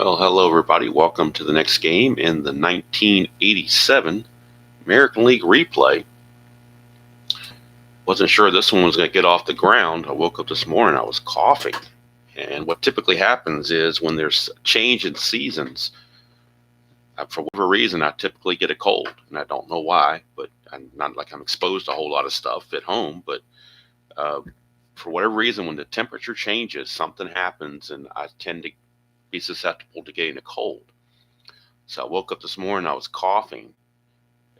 Well, hello everybody. Welcome to the next game in the 1987 American League replay. Wasn't sure this one was going to get off the ground. I woke up this morning, I was coughing. And what typically happens is when there's a change in seasons, for whatever reason, I typically get a cold. And I don't know why, but I'm not like I'm exposed to a whole lot of stuff at home. But for whatever reason, when the temperature changes, something happens and I tend to be susceptible to getting a cold. So I woke up this morning, I was coughing,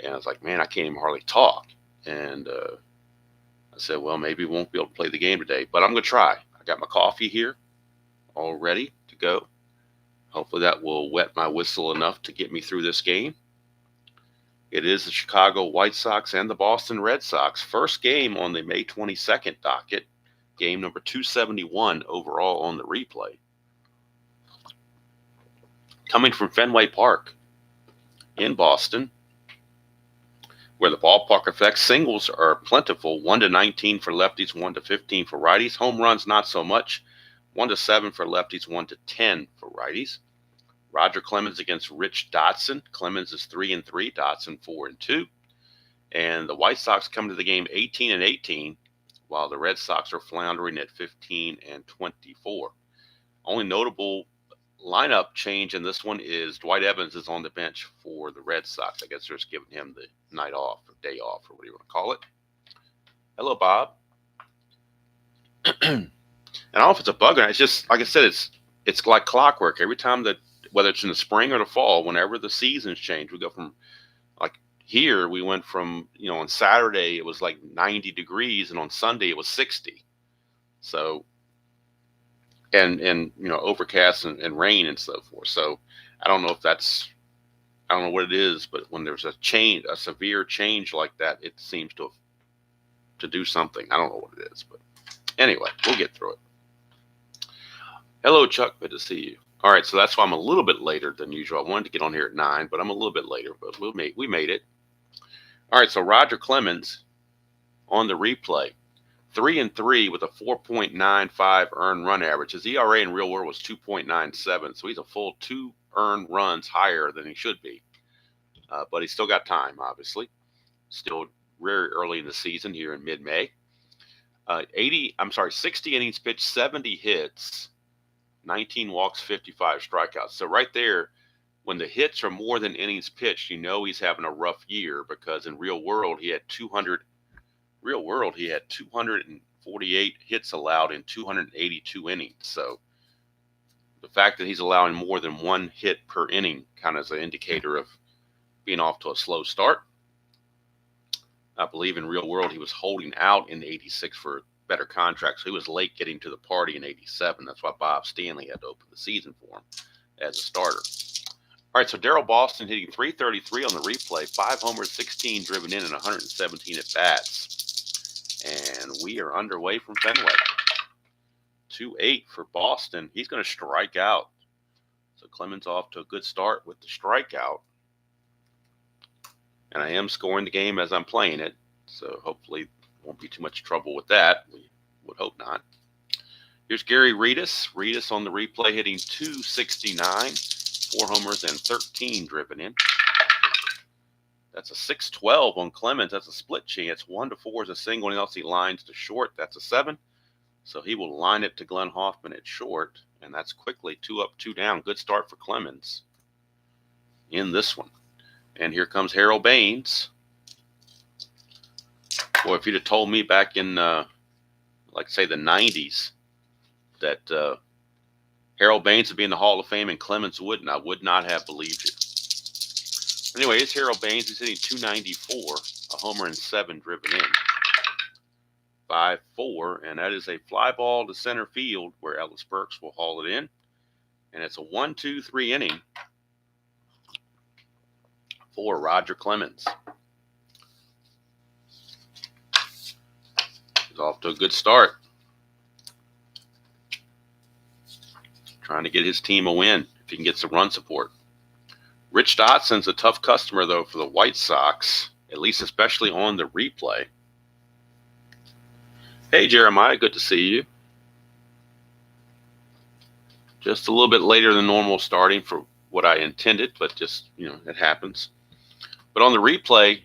and I was like, man, I can't even hardly talk. And I said, well, maybe we won't be able to play the game today, but I'm going to try. I got my coffee here all ready to go. Hopefully that will wet my whistle enough to get me through this game. It is the Chicago White Sox and the Boston Red Sox. First game on the May 22nd docket. Game number 271 overall on the replay. Coming from Fenway Park in Boston, where the ballpark effect singles are plentiful, 1-19 for lefties, 1-15 for righties. Home runs, not so much, 1-7 for lefties, 1-10 for righties. Roger Clemens against Rich Dotson. Clemens is 3-3, Dotson 4-2. And the White Sox come to the game 18-18, while the Red Sox are floundering at 15-24. Only notable lineup change in this one is Dwight Evans is on the bench for the Red Sox. I guess they're just giving him the night off or day off or whatever you want to call it. Hello, Bob. And I don't know if it's a bug or not. It's just, like I said, it's like clockwork. Every time that, whether it's in the spring or the fall, whenever the seasons change, we go from, like here, we went from, on Saturday it was like 90 degrees and on Sunday it was 60. So, and overcast and rain and so forth. So I don't know if that's, I don't know what it is, but when there's a change, a severe change like that, it seems to do something. I don't know what it is, but anyway, we'll get through it. Hello, Chuck. Good to see you. All right, so that's why I'm a little bit later than usual. I wanted to get on here at 9, but I'm a little bit later, but we made it. All right, so Roger Clemens on the replay. 3-3 with a 4.95 earned run average. His ERA in real world was 2.97, so he's a full 2 earned runs higher than he should be. But he's still got time, obviously. Still very early in the season here in mid-May. 60 innings pitched, 70 hits, 19 walks, 55 strikeouts. So right there, when the hits are more than innings pitched, he's having a rough year because in real world he had 248 hits allowed in 282 innings. So the fact that he's allowing more than 1 hit per inning kind of is an indicator of being off to a slow start. I believe in real world he was holding out in 86 for a better contract, so he was late getting to the party in 87. That's why Bob Stanley had to open the season for him as a starter. All right, so Darryl Boston hitting .333 on the replay, 5 homers, 16 driven in, and 117 at bats. And we are underway from Fenway. 2-8 for Boston. He's going to strike out. So Clemens off to a good start with the strikeout. And I am scoring the game as I'm playing it. So hopefully won't be too much trouble with that. We would hope not. Here's Gary Reedus. Reedus on the replay hitting .269. 4 homers and 13 driven in. That's a 6-12 on Clemens. That's a split chance. 1-4 is a single, and else he lines to short. That's a 7. So he will line it to Glenn Hoffman at short, and that's quickly 2 up, 2 down. Good start for Clemens in this one. And here comes Harold Baines. Boy, if you'd have told me back in, say, the 90s that Harold Baines would be in the Hall of Fame and Clemens wouldn't, I would not have believed you. Anyway, it's Harold Baines. He's hitting .294, a homer and 7 driven in. 5-4, and that is a fly ball to center field where Ellis Burks will haul it in. And it's a 1-2-3 inning for Roger Clemens. He's off to a good start. Trying to get his team a win if he can get some run support. Rich Dotson's a tough customer, though, for the White Sox, at least especially on the replay. Hey, Jeremiah, good to see you. Just a little bit later than normal starting for what I intended, but just, it happens. But on the replay,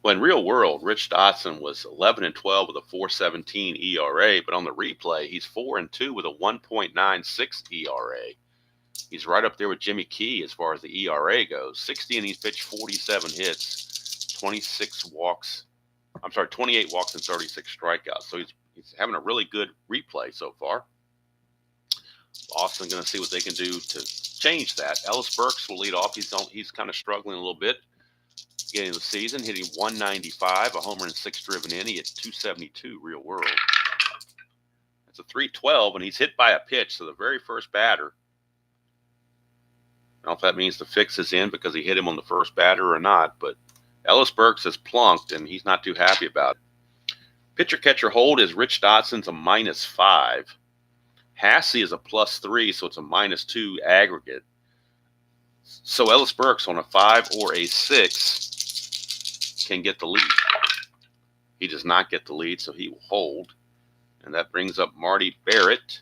well, in real world, Rich Dotson was 11-12 with a 4.17 ERA, but on the replay, he's 4-2 with a 1.96 ERA. He's right up there with Jimmy Key as far as the ERA goes. 60 innings pitched, 47 hits, 28 walks and 36 strikeouts. So he's having a really good replay so far. Boston going to see what they can do to change that. Ellis Burks will lead off. He's kind of struggling a little bit beginning of the season, hitting 195, a homer and 6 driven in. He hit 272 real world. It's a 3.12, and he's hit by a pitch. So the very first batter, I don't know if that means the fix is in because he hit him on the first batter or not, but Ellis Burks is plunked, and he's not too happy about it. Pitcher-catcher hold is Rich Dotson's a -5. Hassey is a +3, so it's a -2 aggregate. So Ellis Burks on a 5 or a 6 can get the lead. He does not get the lead, so he will hold. And that brings up Marty Barrett.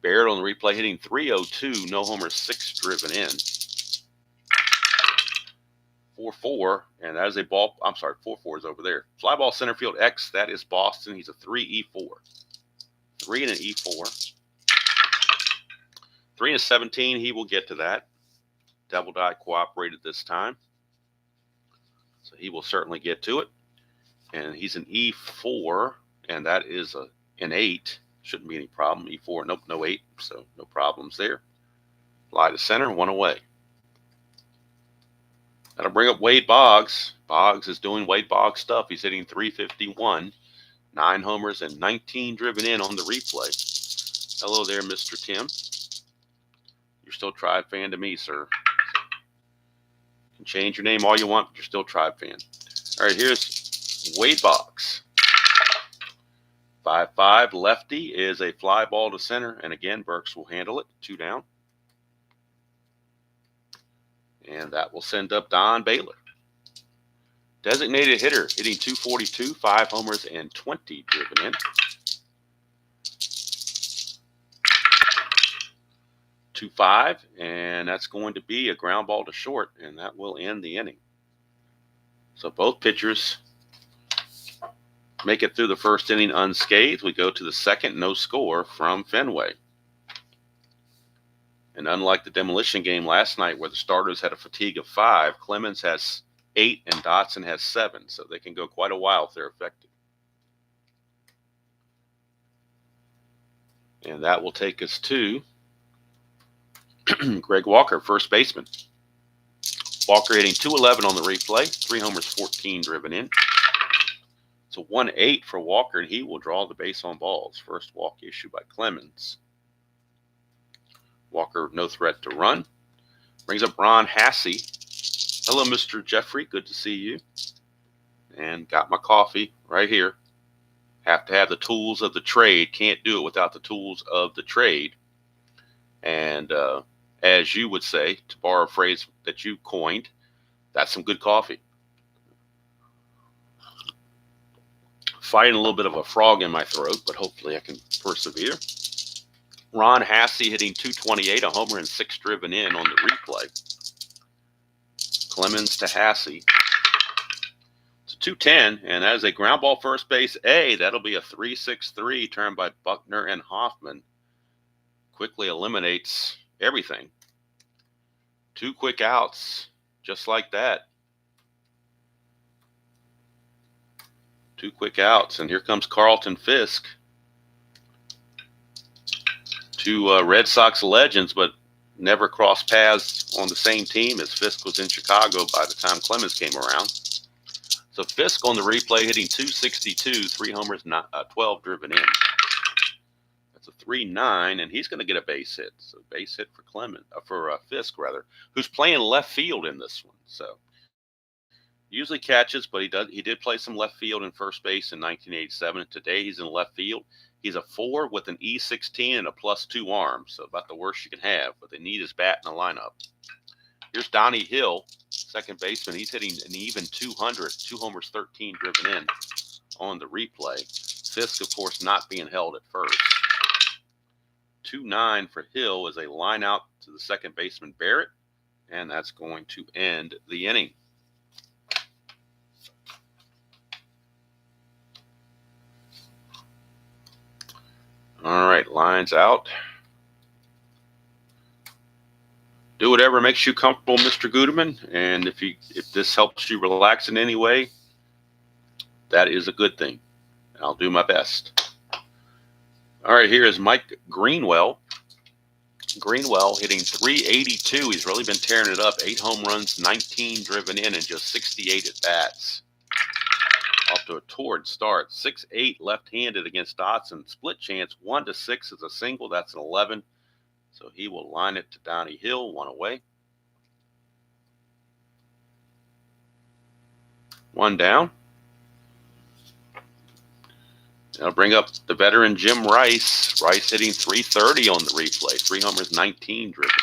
Barrett on the replay hitting 302, no homers, 6 driven in. 4-4, and that is a ball. 4-4 is over there. Fly ball center field X, that is Boston. He's a 3-E-4. 3 and an E4. 3 and a 17, he will get to that. Devil Die cooperated this time, so he will certainly get to it. And he's an E4, and that is an 8. Shouldn't be any problem. E4, nope, no 8, so no problems there. Fly to center, 1 away. That'll bring up Wade Boggs. Boggs is doing Wade Boggs stuff. He's hitting 351, 9 homers and 19 driven in on the replay. Hello there, Mr. Tim. You're still Tribe fan to me, sir. You can change your name all you want, but you're still Tribe fan. All right, here's Wade Boggs. 5-5 lefty is a fly ball to center, and again, Burks will handle it. 2 down. And that will send up Don Baylor. Designated hitter, hitting 242, 5 homers and 20 driven in. 2-5, and that's going to be a ground ball to short, and that will end the inning. So both pitchers make it through the first inning unscathed. We go to the second, no score from Fenway. And unlike the demolition game last night where the starters had a fatigue of 5, Clemens has 8 and Dotson has 7. So they can go quite a while if they're effective. And that will take us to Greg Walker, first baseman. Walker hitting 211 on the replay, 3 homers, 14 driven in. It's a 1-8 for Walker, and he will draw the base on balls. First walk issued by Clemens. Walker, no threat to run. Brings up Ron Hassey. Hello, Mr. Jeffrey. Good to see you. And got my coffee right here. Have to have the tools of the trade. Can't do it without the tools of the trade. And as you would say, to borrow a phrase that you coined, that's some good coffee. Fighting a little bit of a frog in my throat, but hopefully I can persevere. Ron Hassey hitting 228, a homer and 6 driven in on the replay. Clemens to Hassey. It's a 210, and that is a ground ball first base A. That'll be a 3-6-3 turned by Buckner and Hoffman. Quickly eliminates everything. 2 quick outs, just like that. 2 quick outs, and here comes Carlton Fisk. 2 Red Sox legends, but never crossed paths on the same team as Fisk was in Chicago by the time Clemens came around. So Fisk on the replay hitting 262, 3 homers, 12 driven in. That's a 3-9, and he's going to get a base hit. So base hit for Fisk, who's playing left field in this one. So usually catches, but he did play some left field and first base in 1987. Today he's in left field. He's a 4 with an E16 and a +2 arm, so about the worst you can have, but they need his bat in the lineup. Here's Donnie Hill, second baseman. He's hitting an even 200, 2 homers, 13 driven in on the replay. Fisk, of course, not being held at first. 2-9 for Hill as they line out to the second baseman Barrett, and that's going to end the inning. All right, lines out. Do whatever makes you comfortable, Mr. Guterman, and if this helps you relax in any way, that is a good thing. I'll do my best. All right, here is Mike Greenwell. Greenwell hitting .382. He's really been tearing it up. 8 home runs, 19 driven in, and just 68 at bats. Off to a torrid start. 6-8 left-handed against Dotson. Split chance 1-6 is a single. That's an 11. So he will line it to Donnie Hill, 1 away. 1 down. That'll bring up the veteran Jim Rice. Rice hitting .330 on the replay. 3 homers, 19 driven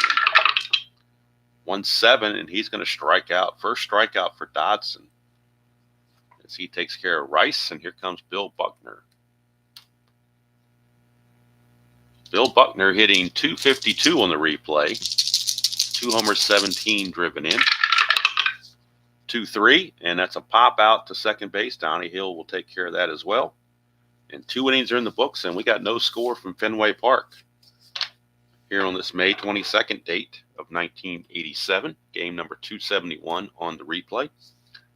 in. 1-7, and he's going to strike out. First strikeout for Dotson as he takes care of Rice, and here comes Bill Buckner. Bill Buckner hitting .252 on the replay. 2 homers, 17 driven in. 2-3, and that's a pop out to second base. Donnie Hill will take care of that as well. And 2 innings are in the books, and we got no score from Fenway Park here on this May 22nd date of 1987. Game number 271 on the replay.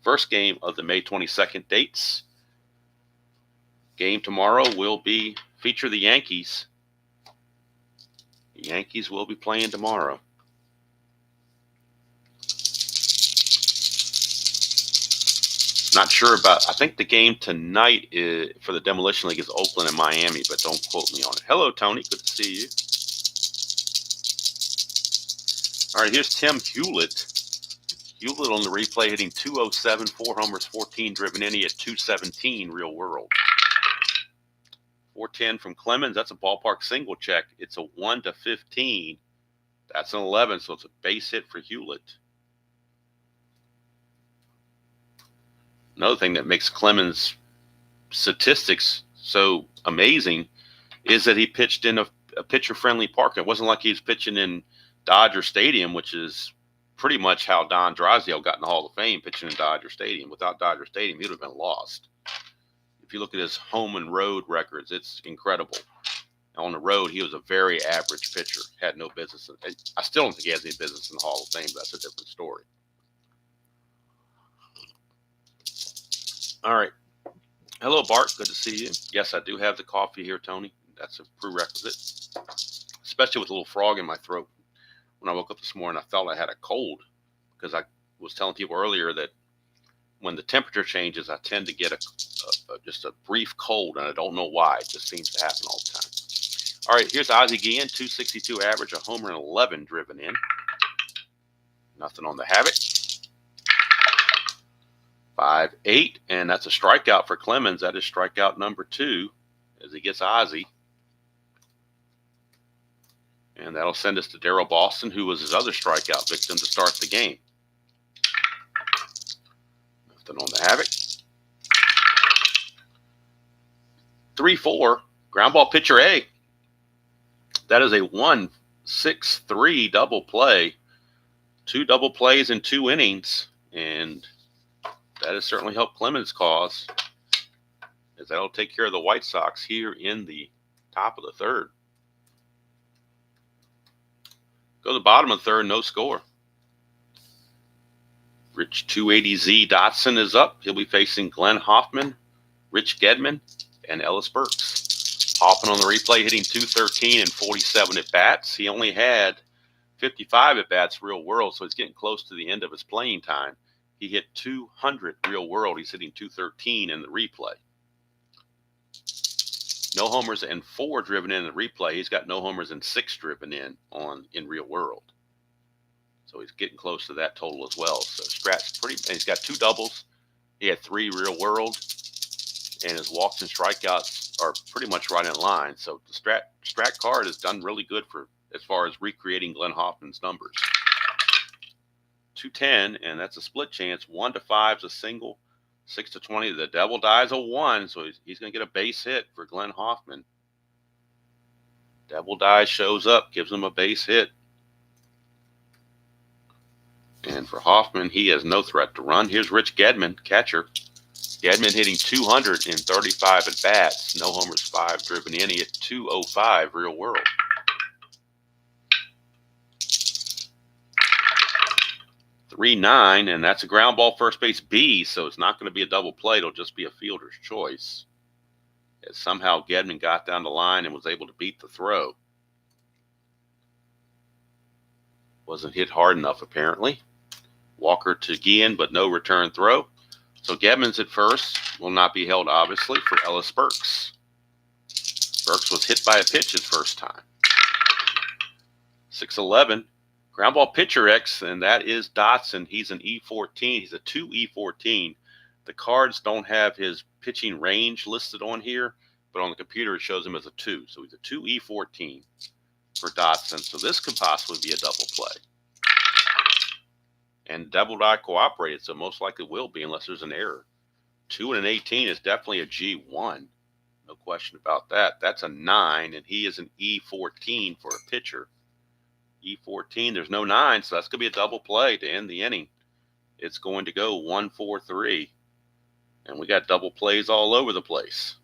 First game of the May 22nd dates. Game tomorrow will feature the Yankees. The Yankees will be playing tomorrow. Not sure about, I think the game tonight for the Demolition League is Oakland and Miami, but don't quote me on it. Hello, Tony. Good to see you. All right, here's Tim Hewlett. Hewlett on the replay hitting .207, 4 homers, 14 driven in. He at .217 real world. 410 from Clemens. That's a ballpark single check. It's a 1-15. That's an 11, so it's a base hit for Hewlett. Another thing that makes Clemens' statistics so amazing is that he pitched in a pitcher-friendly park. It wasn't like he was pitching in Dodger Stadium, which is pretty much how Don Drysdale got in the Hall of Fame, pitching in Dodger Stadium. Without Dodger Stadium, he would have been lost. If you look at his home and road records, it's incredible. On the road, he was a very average pitcher, had no business. I still don't think he has any business in the Hall of Fame, but that's a different story. All right. Hello, Bart. Good to see you. Yes, I do have the coffee here, Tony. That's a prerequisite, especially with a little frog in my throat. When I woke up this morning, I felt I had a cold because I was telling people earlier that when the temperature changes, I tend to get just a brief cold, and I don't know why. It just seems to happen all the time. All right, here's Ozzie Guillen, .262 average, a homer and 11 driven in. Nothing on the Havoc. 5-8, and that's a strikeout for Clemens. That is strikeout number 2 as he gets Ozzie. And that'll send us to Darrell Boston, who was his other strikeout victim to start the game. Nothing on the Havoc. 3-4, ground ball pitcher A. That is a 1-6-3 double play. 2 double plays in 2 innings, and that has certainly helped Clemens' cause, as that'll take care of the White Sox here in the top of the third. Go to the bottom of the third, no score. Rich 280Z Dotson is up. He'll be facing Glenn Hoffman, Rich Gedman, and Ellis Burks. Hoffman on the replay hitting .213 and 47 at bats. He only had 55 at bats real world, so he's getting close to the end of his playing time. He hit 200 real world. He's hitting .213 in the replay. No homers and 4 driven in the replay. He's got no homers and 6 driven in real world. So he's getting close to that total as well. So Strat's and he's got 2 doubles. He had 3 real world, and his walks and strikeouts are pretty much right in line. So the Strat card has done really good as far as recreating Glenn Hoffman's numbers. 210, and that's a split chance. 1-5 is a single. 6-20, the Devil dies a 1, so he's going to get a base hit for Glenn Hoffman. Devil Die shows up, gives him a base hit. And for Hoffman, he has no threat to run. Here's Rich Gedman, catcher. Gedman hitting 235 at bats. No homers, 5 driven in. He hit 205 real world. (3-9), and that's a ground ball first base B, so it's not going to be a double play. It'll just be a fielder's choice. As somehow Gedman got down the line and was able to beat the throw. Wasn't hit hard enough, apparently. Walker to Guillen, but no return throw. So Gedman's at first. Will not be held, obviously, for Ellis Burks. Burks was hit by a pitch his first time. 6-11. Ground ball pitcher X, and that is Dotson. He's an E14. He's a 2 E14. The cards don't have his pitching range listed on here, but on the computer it shows him as a 2. So he's a 2 E14 for Dotson. So this could possibly be a double play. And Devil Die cooperated, so most likely will be unless there's an error. 2 and an 18 is definitely a G1. No question about that. That's a 9, and he is an E14 for a pitcher. E14, there's no 9, so that's going to be a double play to end the inning. It's going to go 1-4-3. And we got double plays all over the place.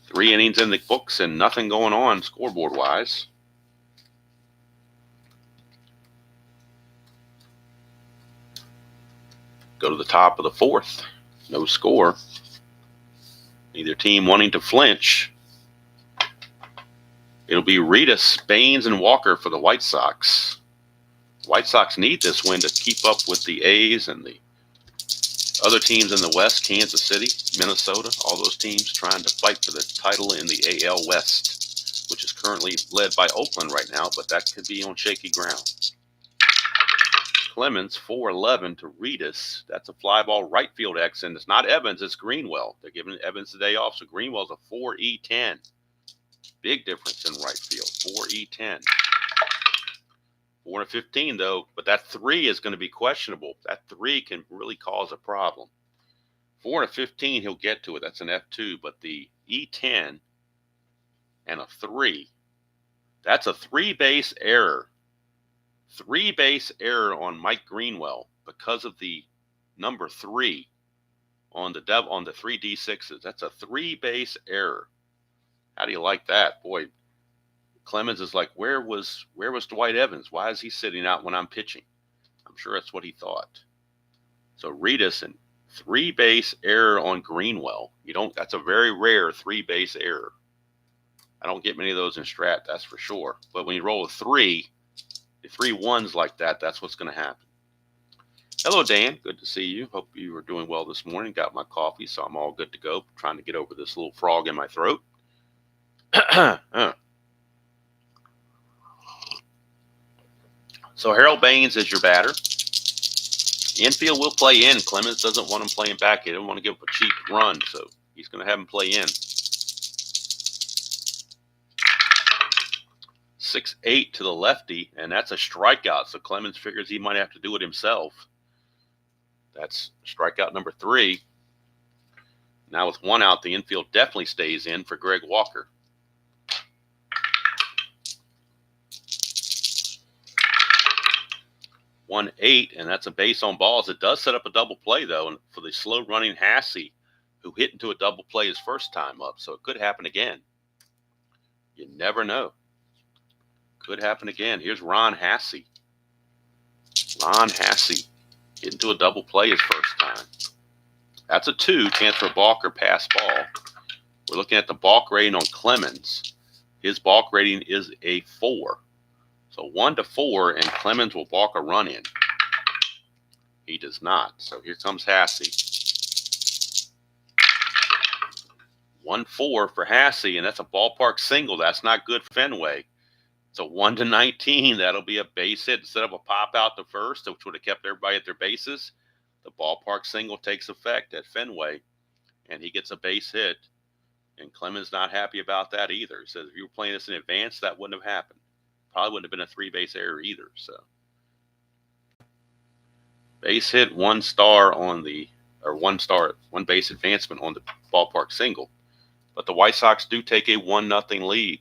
3 innings in the books and nothing going on scoreboard-wise. Go to the top of the 4th. No score. Neither team wanting to flinch. It'll be Reedus, Baines, and Walker for the White Sox. The White Sox need this win to keep up with the A's and the other teams in the West, Kansas City, Minnesota, all those teams trying to fight for the title in the AL West, which is currently led by Oakland right now, but that could be on shaky ground. Clemens, 4-11 to Reedus. That's a fly ball right field X, and it's not Evans, it's Greenwell. They're giving Evans the day off, so Greenwell's a 4E10. Big difference in right field, 4E10. 4-15 though, but that 3 is going to be questionable. That 3 can really cause a problem. 4-15, he'll get to it. That's an F2, but the E10 and a 3, that's a 3-base error. 3-base error on Mike Greenwell because of the number 3 on the 3D6s. That's a 3-base error. How do you like that? Boy, Clemens is like, where was Dwight Evans? Why is he sitting out when I'm pitching? I'm sure that's what he thought. So Reedus, and 3-base error on Greenwell. That's a very rare 3-base error. I don't get many of those in Strat, that's for sure. But when you roll a 3, the 3 ones like that, that's what's going to happen. Hello, Dan. Good to see you. Hope you are doing well this morning. Got my coffee, so I'm all good to go. Trying to get over this little frog in my throat. So Harold Baines is your batter. Infield will play in. Clemens doesn't want him playing back. He doesn't want to give up a cheap run, so he's going to have him play in. 6-8 to the lefty, and that's a strikeout. So Clemens figures he might have to do it himself. That's strikeout number 3. Now with 1 out, the infield definitely stays in for Greg Walker. 1-8, and that's a base on balls. It does set up a double play, though, and for the slow-running Hassey, who hit into a double play his first time up, so it could happen again. You never know. Could happen again. Here's Ron Hassey. Ron Hassey hit into a double play his first time. That's a 2, chance for a balk or pass ball. We're looking at the balk rating on Clemens. His balk rating is a 4. So 1-4, and Clemens will balk a run in. He does not. So here comes Hassey. 1-4 for Hassey, and that's a ballpark single. That's not good Fenway. So 1-19, that'll be a base hit instead of a pop out to first, which would have kept everybody at their bases. The ballpark single takes effect at Fenway, and he gets a base hit. And Clemens not happy about that either. He says if you were playing this in advance, that wouldn't have happened. Probably wouldn't have been a 3-base error either. So base hit, 1 base advancement on the ballpark single. but the White Sox do take a 1-0 lead.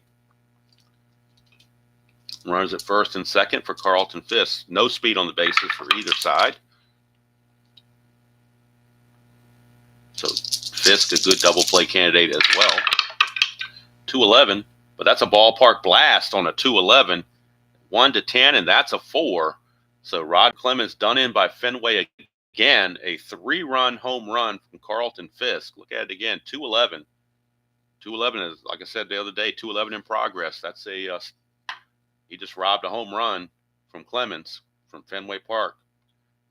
Runners at first and second for Carlton Fisk. No speed on the bases for either side. So Fisk, a good double play candidate as well. 2-11, but that's a ballpark blast on a 2-11. 1-10, and that's a 4. So Rod Clemens done in by Fenway again. A 3-run home run from Carlton Fisk. Look at it again, 2-11. 2-11 is, like I said the other day, 2-11 in progress. That's a he just robbed a home run from Clemens from Fenway Park.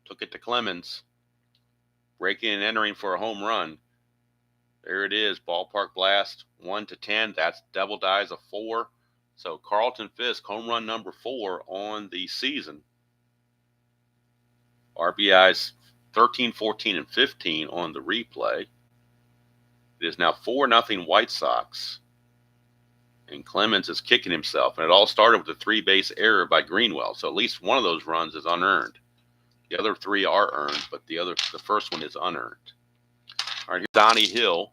Took it to Clemens. Breaking and entering for a home run. There it is, ballpark blast, 1-10. That's double dies a 4. So Carlton Fisk, home run number 4 on the season. RBIs 13, 14, and 15 on the replay. It is now 4-0 White Sox. And Clemens is kicking himself. And it all started with a 3-base error by Greenwell. So at least one of those runs is unearned. The other 3 are earned, but the first one is unearned. All right, here's Donnie Hill.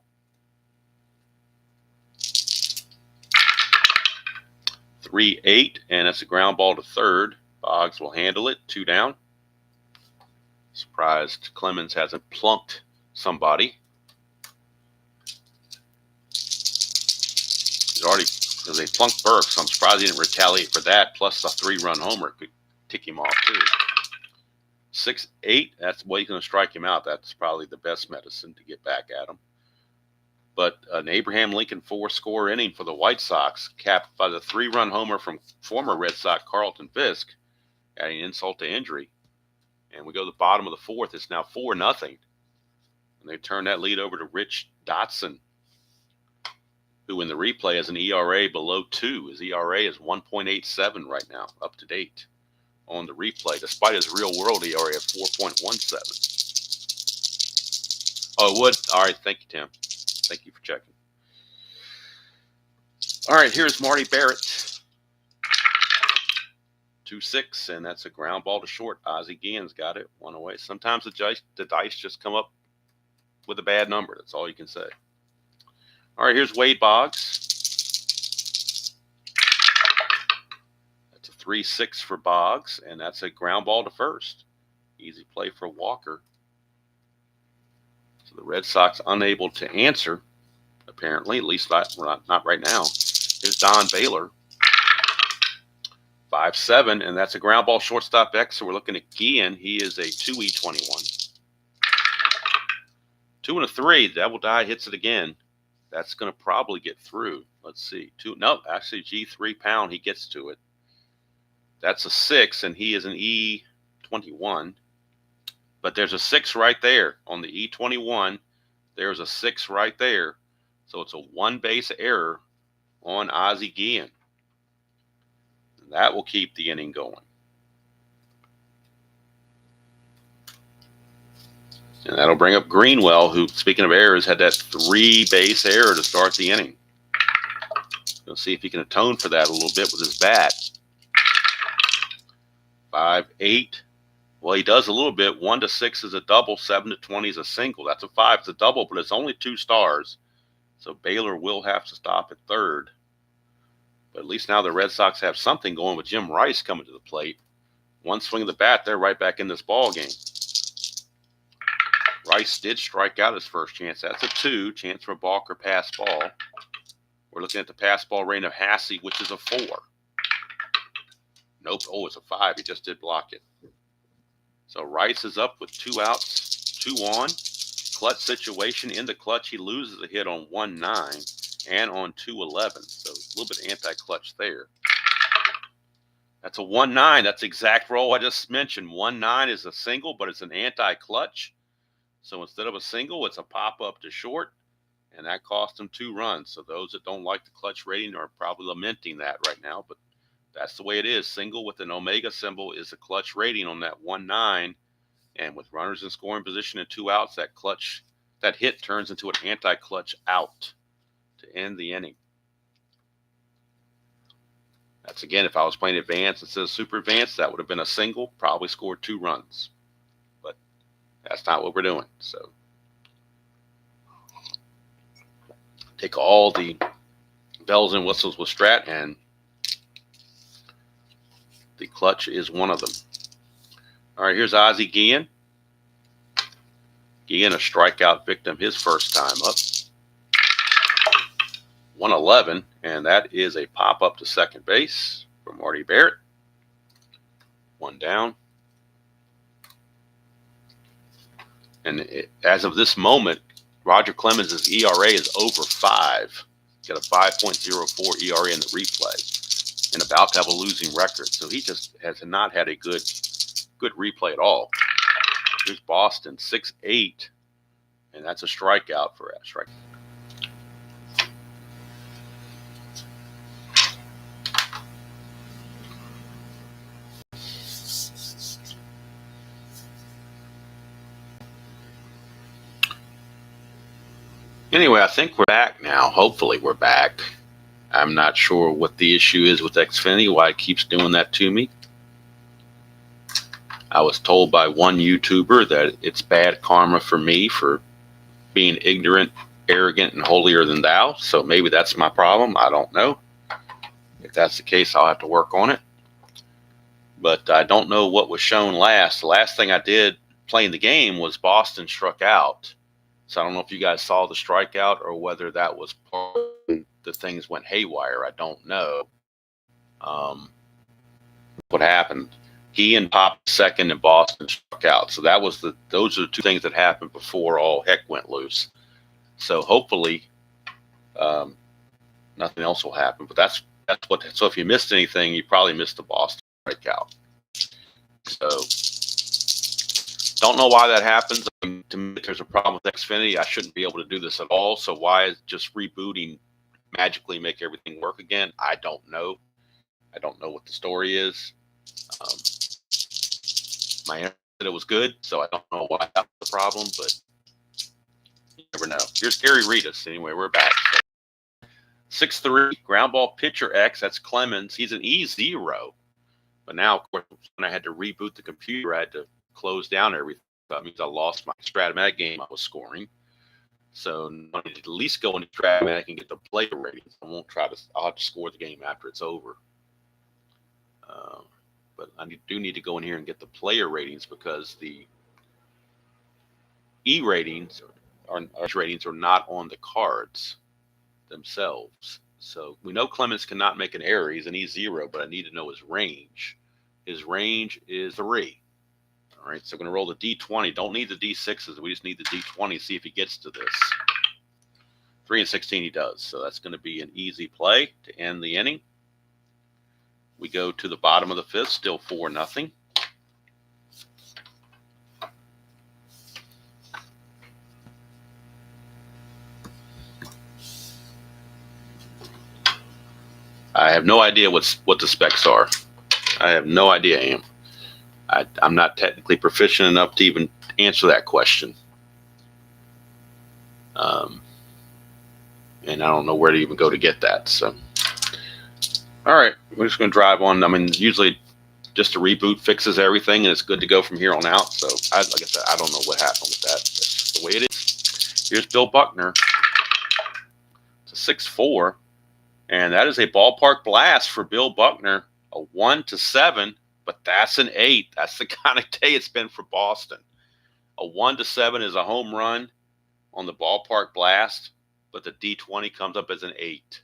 3-8, and that's a ground ball to third. Boggs will handle it. 2 down. Surprised Clemens hasn't plunked somebody. He's already, because they plunked Burke, so I'm surprised he didn't retaliate for that. Plus, a 3-run homer could tick him off too. 6-8, that's the way he's going to strike him out. That's probably the best medicine to get back at him. But an Abraham Lincoln 4-score inning for the White Sox, capped by the 3-run homer from former Red Sox Carlton Fisk, adding insult to injury. And we go to the bottom of the 4th. It's now 4-0. And they turn that lead over to Rich Dotson, who in the replay has an ERA below 2. His ERA is 1.87 right now, up to date on the replay, despite his real-world ERA of 4.17. Oh, it would? All right, thank you, Tim. Thank you for checking. All right, here's Marty Barrett. 2-6, and that's a ground ball to short. Ozzie Guillen's got it, 1 away. Sometimes the dice just come up with a bad number. That's all you can say. All right, here's Wade Boggs. That's a 3-6 for Boggs, and that's a ground ball to first. Easy play for Walker. So the Red Sox unable to answer, apparently, at least not right now. Here's Don Baylor. 5-7, and that's a ground ball shortstop X. So we're looking at Guillen. He is a 2E21. 2 and a 3. Double die hits it again. That's going to probably get through. Let's see. No, actually G3 pound. He gets to it. That's a 6, and he is an E21. But there's a 6 right there on the E21. There's a 6 right there. So it's a 1-base error on Ozzie Guillen. And that will keep the inning going. And that'll bring up Greenwell, who, speaking of errors, had that 3-base error to start the inning. We'll see if he can atone for that a little bit with his bat. 5-8. Well, he does a little bit. 1-6 is a double. 7-20 is a single. That's a 5. It's a double, but it's only 2 stars. So Baylor will have to stop at third. But at least now the Red Sox have something going with Jim Rice coming to the plate. 1 swing of the bat, they're right back in this ball game. Rice did strike out his first chance. That's a 2. Chance for a balk or pass ball. We're looking at the pass ball rating of Hassey, which is a 4. Nope. Oh, it's a 5. He just did block it. So Rice is up with 2 outs, 2 on. Clutch situation. In the clutch, he loses a hit on 1-9 and on 2-11. So a little bit anti-clutch there. That's a 1-9. That's the exact roll I just mentioned. 1-9 is a single, but it's an anti-clutch. So instead of a single, it's a pop-up to short, and that cost him 2 runs. So those that don't like the clutch rating are probably lamenting that right now, but that's the way it is. Single with an omega symbol is a clutch rating on that 1-9, and with runners in scoring position and 2 outs, that hit turns into an anti-clutch out to end the inning. That's, again, if I was playing advanced instead of super advanced, that would have been a single, probably scored 2 runs. But that's not what we're doing. So take all the bells and whistles with Strat, and the clutch is one of them. All right, here's Ozzie Guillen. Guillen, a strikeout victim his first time up. 111, and that is a pop up to second base for Marty Barrett. One down. And as of this moment, Roger Clemens' ERA is over 5. He's got a 5.04 ERA in the replay and about to have a losing record. So he just has not had a good replay at all. Here's Boston, 6-8, and that's a strikeout for that strike. Anyway, I think we're back now. Hopefully we're back. I'm not sure what the issue is with Xfinity, why it keeps doing that to me. I was told by one YouTuber that it's bad karma for me for being ignorant, arrogant, and holier than thou. So maybe that's my problem. I don't know. If that's the case, I'll have to work on it. But I don't know what was shown last. The last thing I did playing the game was Boston struck out. So I don't know if you guys saw the strikeout or whether that was part of the things went haywire. I don't know what happened. He and popped second and Boston struck out. So those are the two things that happened before all heck went loose. So hopefully nothing else will happen. But so if you missed anything, you probably missed the Boston strikeout. So don't know why that happens. I mean, to me, if there's a problem with Xfinity, I shouldn't be able to do this at all. So why is just rebooting magically make everything work again? I don't know. I don't know what the story is. My answer said it was good, so I don't know why that's the problem, but you never know. Here's Gary Reedus. Anyway, we're back. 6-3, ground ball pitcher X. That's Clemens. He's an E0. But now, of course, when I had to reboot the computer, I had to close down everything. That means I lost my Strat-O-Matic game I was scoring. So I need to at least go into Strat-O-Matic and get the player ratings. I'll have to score the game after it's over. But I do need to go in here and get the player ratings because the E ratings are not on the cards themselves. So we know Clemens cannot make an error. He's an E0, but I need to know his range. His range is 3. All right, so we're going to roll the D20. Don't need the D6s. We just need the D20, see if he gets to this. 3 and 16 he does. So that's going to be an easy play to end the inning. We go to the bottom of the 5th, still 4-0. I have no idea what the specs are. I have no idea, Am. I'm not technically proficient enough to even answer that question. And I don't know where to even go to get that. So, all right, we're just going to drive on. I mean, usually just a reboot fixes everything, and it's good to go from here on out. So, like I said, I don't know what happened with that. That's just the way it is. Here's Bill Buckner. It's a 6-4, and that is a ballpark blast for Bill Buckner. A 1-7. But that's an 8. That's the kind of day it's been for Boston. A 1-7 is a home run on the ballpark blast, but the D20 comes up as an 8.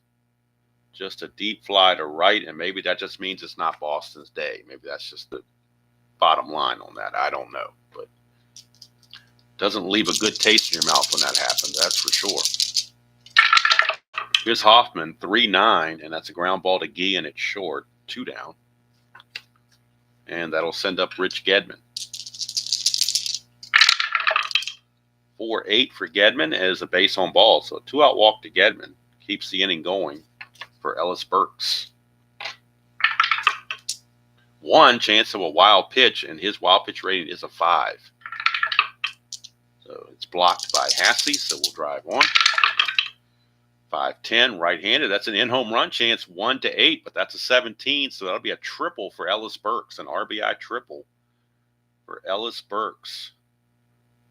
Just a deep fly to right, and maybe that just means it's not Boston's day. Maybe that's just the bottom line on that. I don't know. But it doesn't leave a good taste in your mouth when that happens, that's for sure. Here's Hoffman, 3-9, and that's a ground ball to Guillen at short, 2 down. And that'll send up Rich Gedman. 4-8 for Gedman as a base on ball. So a 2-out walk to Gedman keeps the inning going for Ellis Burks. 1 chance of a wild pitch, and his wild pitch rating is a 5. So it's blocked by Hassey, so we'll drive on. 5-10, right-handed. That's an in-home run chance, 1-8, but that's a 17, so that'll be a triple for Ellis Burks, an RBI triple for Ellis Burks.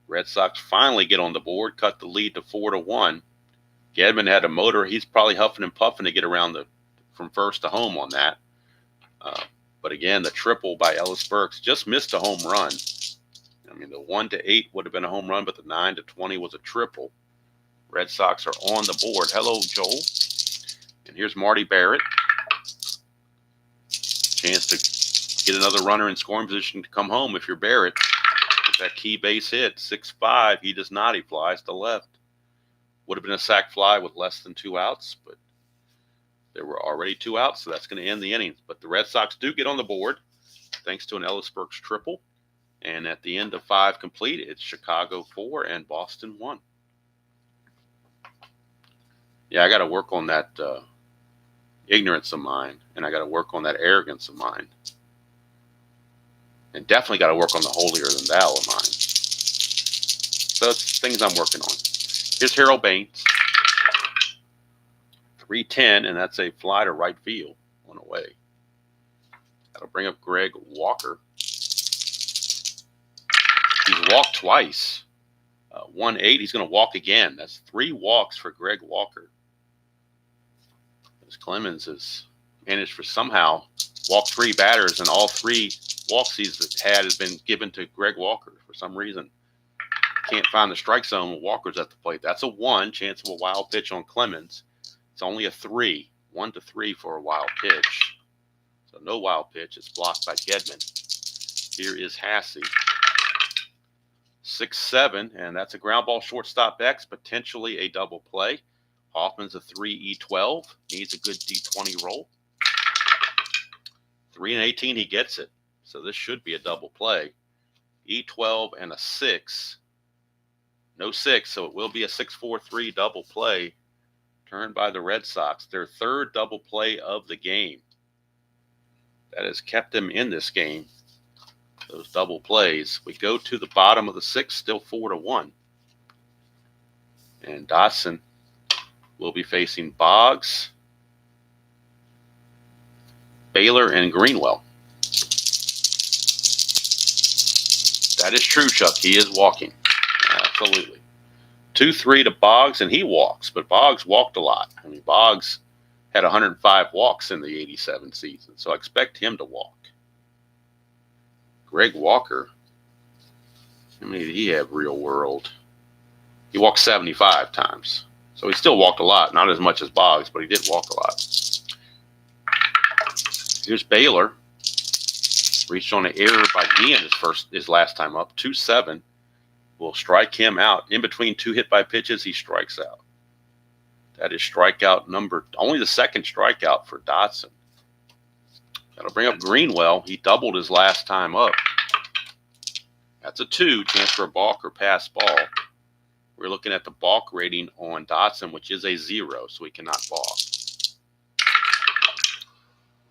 Red Sox finally get on the board, cut the lead to 4-1. Gedman had a motor. He's probably huffing and puffing to get around from first to home on that. But again, the triple by Ellis Burks just missed a home run. I mean, the 1-8 would have been a home run, but the 9-20 was a triple. Red Sox are on the board. Hello, Joel. And here's Marty Barrett. Chance to get another runner in scoring position to come home if you're Barrett. With that key base hit, 6-5. He does not. He flies to left. Would have been a sac fly with less than 2 outs, but there were already 2 outs, so that's going to end the inning. But the Red Sox do get on the board thanks to an Ellis Burks triple. And at the end of 5 complete, it's Chicago 4 and Boston 1. Yeah, I got to work on that ignorance of mine, and I got to work on that arrogance of mine. And definitely got to work on the holier than thou of mine. So it's things I'm working on. Here's Harold Baines. 3-10, and that's a fly to right field on the way. That'll bring up Greg Walker. He's walked twice. 1-8, he's going to walk again. That's 3 walks for Greg Walker. As Clemens has managed for somehow walk 3 batters, and all 3 walks he's had has been given to Greg Walker for some reason. Can't find the strike zone when Walker's at the plate. That's a 1, chance of a wild pitch on Clemens. It's only a 3, 1-3 for a wild pitch. So no wild pitch. It's blocked by Gedman. Here is Hasse. 6-7, and that's a ground ball shortstop X, potentially a double play. Hoffman's a 3-E12, needs a good D20 roll. 3-18, he gets it. So this should be a double play. E12 and a 6. No 6, so it will be a 6-4-3 double play turned by the Red Sox. Their 3rd double play of the game. That has kept them in this game. Those double plays. We go to the bottom of the 6th, still 4-1. And Dotson will be facing Boggs, Baylor, and Greenwell. That is true, Chuck. He is walking. Absolutely. 2-3 to Boggs, and he walks. But Boggs walked a lot. I mean, Boggs had 105 walks in the 87 season, so I expect him to walk. Greg Walker, how many did he have real world? He walked 75 times. So he still walked a lot. Not as much as Boggs, but he did walk a lot. Here's Baylor. Reached on an error by Guillen his last time up. 2-7. Will strike him out. In between 2 hit by pitches, he strikes out. That is strikeout number, only the 2nd strikeout for Dotson. That'll bring up Greenwell. He doubled his last time up. That's a 2, chance for a balk or pass ball. We're looking at the balk rating on Dotson, which is a 0, so he cannot balk.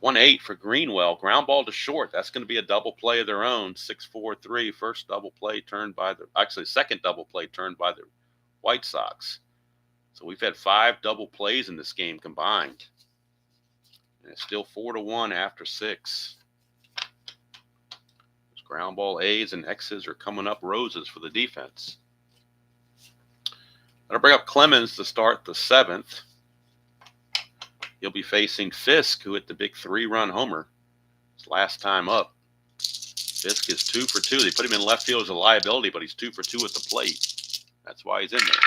1-8 for Greenwell. Ground ball to short. That's going to be a double play of their own. 6-4-3. First double play turned by second double play turned by the White Sox. So we've had 5 double plays in this game combined. And it's still 4-1 after 6. Those ground ball A's and X's are coming up roses for the defense. That'll bring up Clemens to start the 7th. He'll be facing Fisk, who hit the big 3-run homer his last time up. Fisk is 2 for 2. They put him in left field as a liability, but he's 2 for 2 at the plate. That's why he's in there.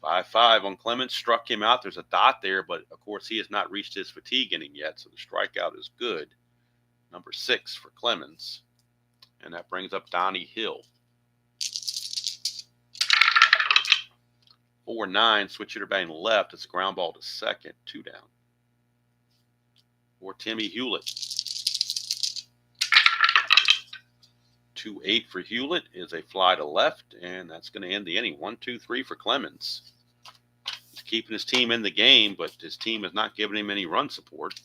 5-5 on Clemens, struck him out. There's a dot there, but of course he has not reached his fatigue inning yet, so the strikeout is good. Number 6 for Clemens. And that brings up Donnie Hill. 4-9, switch hitter batting left. It's a ground ball to second, 2 down. For Timmy Hewlett. 2-8 for Hewlett is a fly to left, and that's going to end the inning. 1-2-3 for Clemens. He's keeping his team in the game, but his team is not giving him any run support.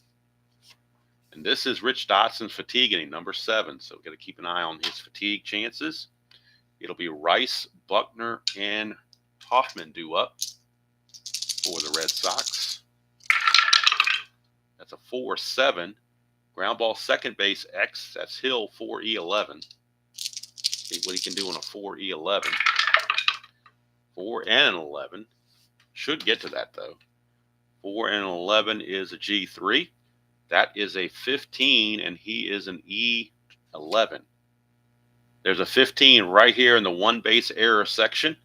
And this is Rich Dotson's fatigue inning, number 7. So we've got to keep an eye on his fatigue chances. It'll be Rice, Buckner, and Hoffman due up for the Red Sox. That's a 4-7. Ground ball second base X. That's Hill, 4E11. See what he can do on a 4E11. 4 and an 11. Should get to that, though. 4 and 11 is a G3. That is a 15, and he is an E11. There's a 15 right here in the one base error section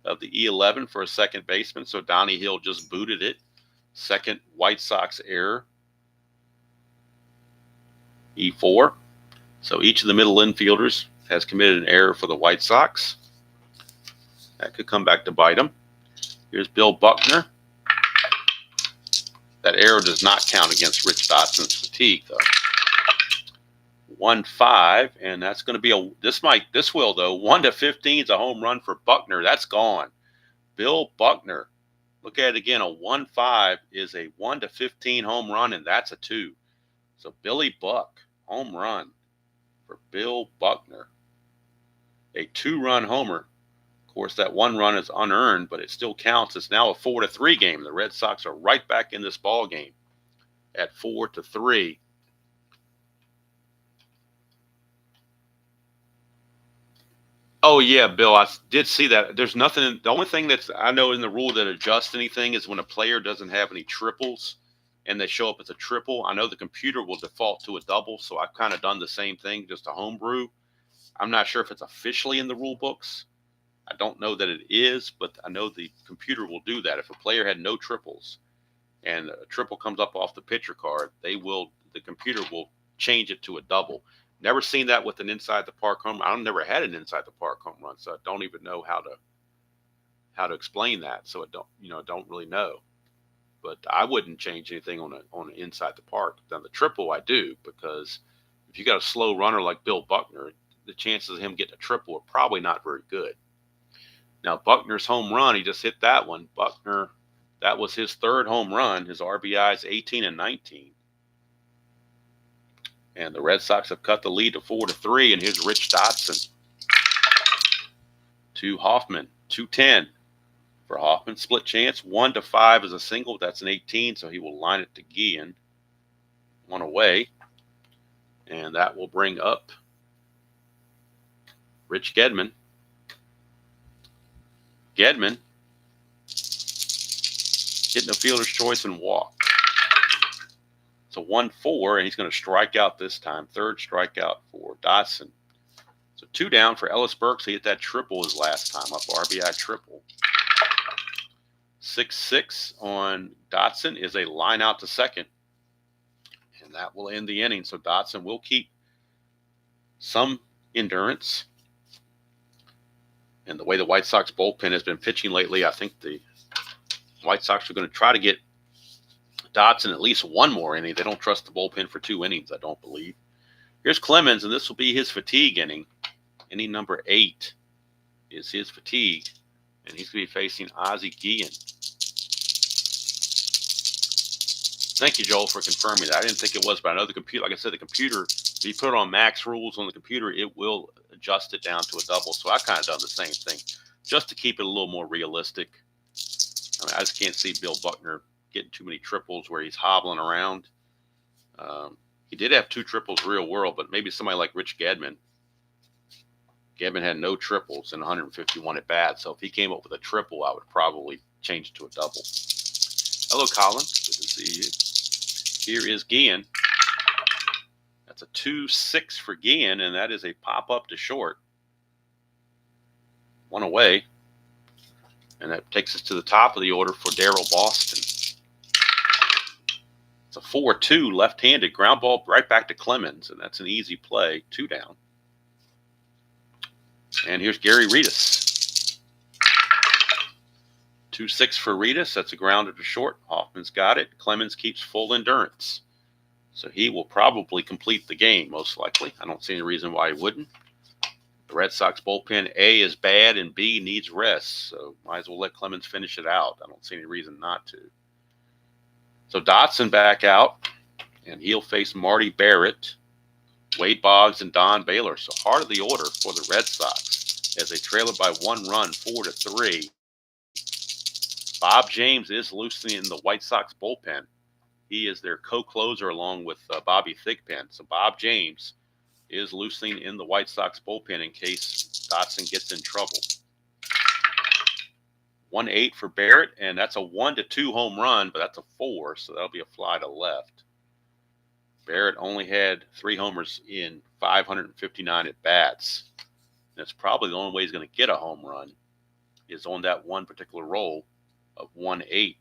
of the E11 for a second baseman. So Donnie Hill just booted it. Second White Sox error. E4. So each of the middle infielders has committed an error for the White Sox. That could come back to bite them. Here's Bill Buckner. That error does not count against Rich Dotson's fatigue, though. 1-5, and that's going to be a this will though. 1 to 15 is a home run for Buckner. That's gone. Bill Buckner. Look at it again. A 1-5 is a 1 to 15 home run, and that's a 2. So Billy Buck, home run for Bill Buckner. A 2-run homer. Of course, that 1 run is unearned, but it still counts. It's now a 4-3 game. The Red Sox are right back in this ball game at 4-3. Oh yeah, Bill, I did see that. There's nothing. The only thing that's I know in the rule that adjusts anything is when a player doesn't have any triples and they show up as a triple. I know the computer will default to a double, so I've kind of done the same thing, just a homebrew. I'm not sure if it's officially in the rule books. I don't know that it is, but I know the computer will do that. If a player had no triples and a triple comes up off the pitcher card, the computer will change it to a double. Never seen that with an inside the park home run. I've never had an inside the park home run, so I don't even know how to explain that. So I don't really know. But I wouldn't change anything on an inside the park. Now the triple I do, because if you got a slow runner like Bill Buckner, the chances of him getting a triple are probably not very good. Now Buckner's home run, he just hit that one. Buckner, that was his 3rd home run. His RBI is 18 and 19. And the Red Sox have cut the lead to 4-3. And here's Rich Dotson to Hoffman. 2-10 for Hoffman. Split chance. 1-5 is a single. That's an 18. So he will line it to Guillen. 1 away. And that will bring up Rich Gedman. Gedman getting a fielder's choice and walk. It's a 1-4, and he's going to strike out this time. 3rd strikeout for Dotson. So 2 down for Ellis Burks. He hit that triple his last time up, RBI triple. 6-6 on Dotson is a line out to second. And that will end the inning. So Dotson will keep some endurance. And the way the White Sox bullpen has been pitching lately, I think the White Sox are going to try to get Dotson at least 1 more inning. They don't trust the bullpen for 2 innings, I don't believe. Here's Clemens, and this will be his fatigue inning. Inning number 8 is his fatigue, and he's going to be facing Ozzie Guillen. Thank you, Joel, for confirming that. I didn't think it was, but I know the computer, like I said, the computer, if you put it on max rules on the computer, it will adjust it down to a double. So I've kind of done the same thing just to keep it a little more realistic. I mean, I just can't see Bill Buckner getting too many triples where he's hobbling around. He did have 2 triples real world, but maybe somebody like Rich Gedman. Gedman had no triples in 151 at bat, so if he came up with a triple, I would probably change it to a double. Hello, Colin. Good to see you. Here is Guillen. That's a 2-6 for Guillen, and that is a pop-up to short. 1 away. And that takes us to the top of the order for Darrell Boston. It's a 4-2 left-handed ground ball right back to Clemens, and that's an easy play. 2 down. And here's Gary Reedus. 2-6 for Reedus. That's a grounder to short. Hoffman's got it. Clemens keeps full endurance. So he will probably complete the game, most likely. I don't see any reason why he wouldn't. The Red Sox bullpen, A, is bad, and B, needs rest. So might as well let Clemens finish it out. I don't see any reason not to. So Dotson back out, and he'll face Marty Barrett, Wade Boggs, and Don Baylor. So heart of the order for the Red Sox as they trail it by 1 run, 4-3. Bob James is loosening the White Sox bullpen. He is their co-closer along with Bobby Thigpen. So Bob James is loosening in the White Sox bullpen in case Dotson gets in trouble. 1-8 for Barrett, and that's a 1-2 home run, but that's a 4, so that'll be a fly to left. Barrett only had 3 homers in 559 at bats. That's probably the only way he's going to get a home run is on that one particular roll of 1-8.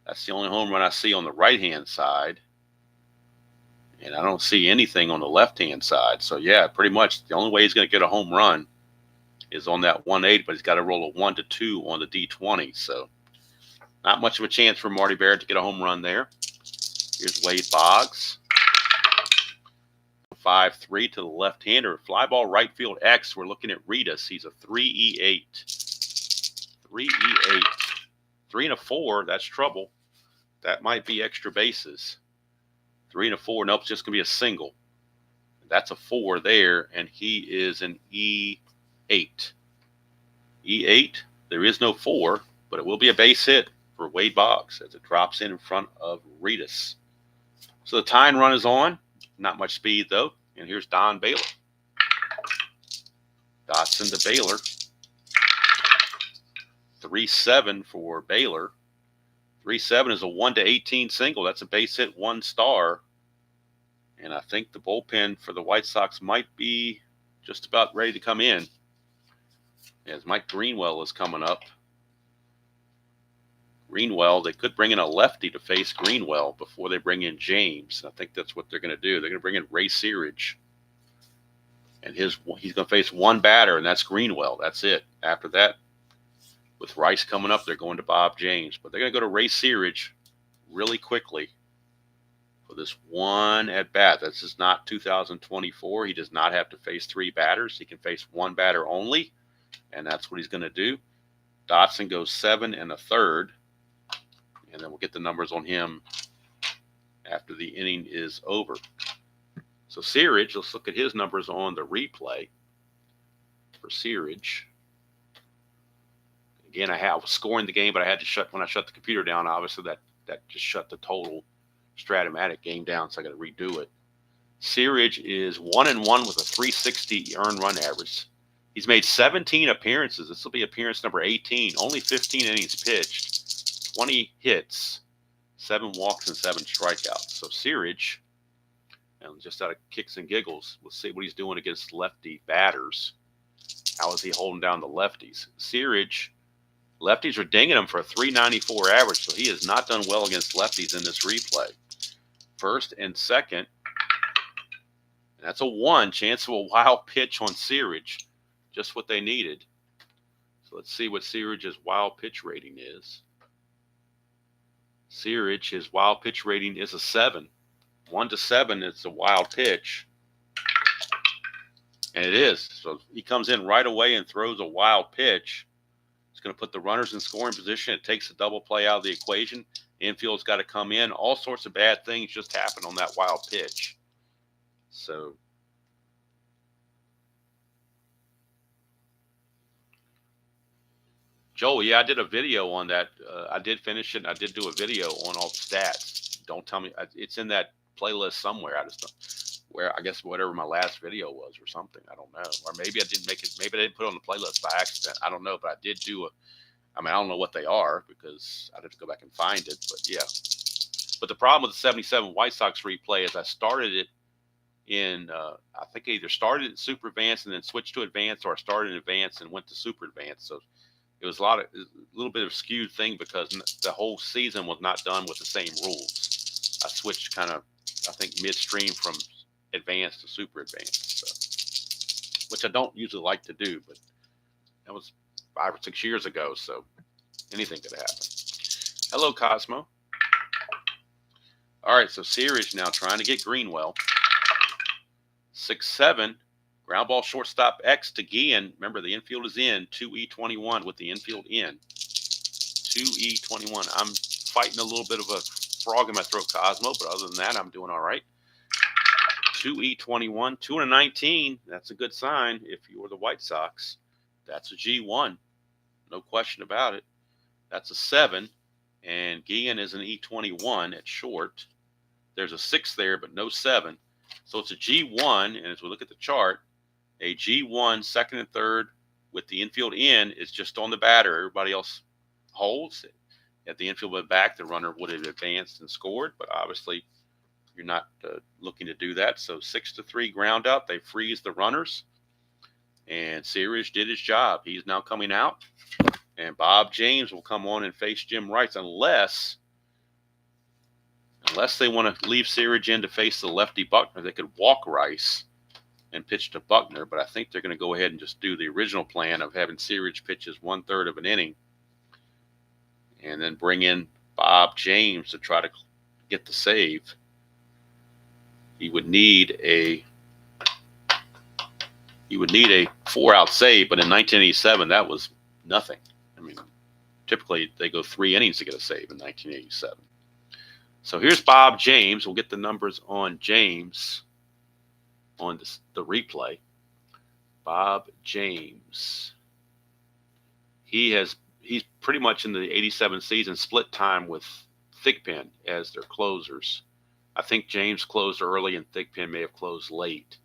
That's the only home run I see on the right-hand side. And I don't see anything on the left-hand side. So, yeah, pretty much the only way he's going to get a home run is on that 1-8, but he's got to roll a 1-2 on the D20. So, not much of a chance for Marty Barrett to get a home run there. Here's Wade Boggs. 5-3 to the left-hander. Fly ball right field X. We're looking at Ritas. He's a 3-E-8. 3-E-8. 3 and a 4. That's trouble. That might be extra bases. 3 and a 4. Nope, it's just going to be a single. That's a 4 there, and he is an E8. E8. There is no 4, but it will be a base hit for Wade Boggs as it drops in front of Ritas. So the tying run is on. Not much speed, though. And here's Don Baylor. Dotson to Baylor. 3-7 for Baylor. 3-7 is a 1-18 single. That's a base hit, 1 star. And I think the bullpen for the White Sox might be just about ready to come in, as Mike Greenwell is coming up. Greenwell, they could bring in a lefty to face Greenwell before they bring in James. I think that's what they're going to do. They're going to bring in Ray Searage. And he's going to face one batter, and that's Greenwell. That's it. After that, with Rice coming up, they're going to Bob James. But they're going to go to Ray Searage really quickly for this one at-bat. This is not 2024. He does not have to face 3 batters. He can face 1 batter only, and that's what he's going to do. Dotson goes 7 1/3. And then we'll get the numbers on him after the inning is over. So Searage, let's look at his numbers on the replay for Searage. Again, I was scoring the game, but I had to when I shut the computer down, obviously that just shut the total Strat-O-Matic game down, so I got to redo it. Searage is 1-1 with a 360 earned run average. He's made 17 appearances. This will be appearance number 18. Only 15 innings pitched. 20 hits, 7 walks, and 7 strikeouts. So Searage, and just out of kicks and giggles, we'll see what he's doing against lefty batters. How is he holding down the lefties? Searage, lefties are dinging him for a 394 average, so he has not done well against lefties in this replay. First and second, and that's a 1 chance of a wild pitch on Searage, just what they needed. So let's see what Searage's wild pitch rating is. Searage, his wild pitch rating is a 7. 1-7, it's a wild pitch. And it is. So he comes in right away and throws a wild pitch. It's going to put the runners in scoring position. It takes the double play out of the equation. Infield's got to come in. All sorts of bad things just happen on that wild pitch. So Joel, yeah, I did a video on that. I did finish it. And I did do a video on all the stats. Don't tell me it's in that playlist somewhere. I just don't, I guess whatever my last video was or something. I don't know. Or maybe I didn't make it. Maybe I didn't put it on the playlist by accident. I don't know. But I did do I don't know what they are because I'd have to go back and find it. But yeah. But the problem with the 77 White Sox replay is I started it in, I think I either started in Super Advanced and then switched to Advanced, or I started in Advanced and went to Super Advanced. So it was a little bit of a skewed thing because the whole season was not done with the same rules. I switched kind of, I think, midstream from Advanced to Super Advanced, so, which I don't usually like to do, but that was 5 or 6 years ago, so anything could happen. Hello, Cosmo. All right, so Searage now trying to get Greenwell. 6-7. Ground ball shortstop X to Guillen. Remember, the infield is in. 2E21 with the infield in. 2E21. I'm fighting a little bit of a frog in my throat, Cosmo, but other than that, I'm doing all right. 2E21. 2-19. That's a good sign if you're the White Sox. That's a G1. No question about it. That's a 7. And Guillen is an E21 at short. There's a 6 there, but no 7. So it's a G1. And as we look at the chart, a G1 second and third with the infield in, it's just on the batter. Everybody else holds. If the infield went back, the runner would have advanced and scored, but obviously you're not looking to do that. So 6-3 ground out. They freeze the runners, and Searage did his job. He's now coming out, and Bob James will come on and face Jim Rice unless they want to leave Searage in to face the lefty Buckner. They could walk Rice and pitch to Buckner, but I think they're going to go ahead and just do the original plan of having Searage pitch his 1/3 of an inning and then bring in Bob James to try to get the save. He would need a 4-out save, but in 1987 that was nothing. I mean, typically they go 3 innings to get a save in 1987. So here's Bob James. We'll get the numbers on James on the replay. Bob James. He's pretty much in the 87 season split time with Thigpen as their closers. I think James closed early and Thigpen may have closed late.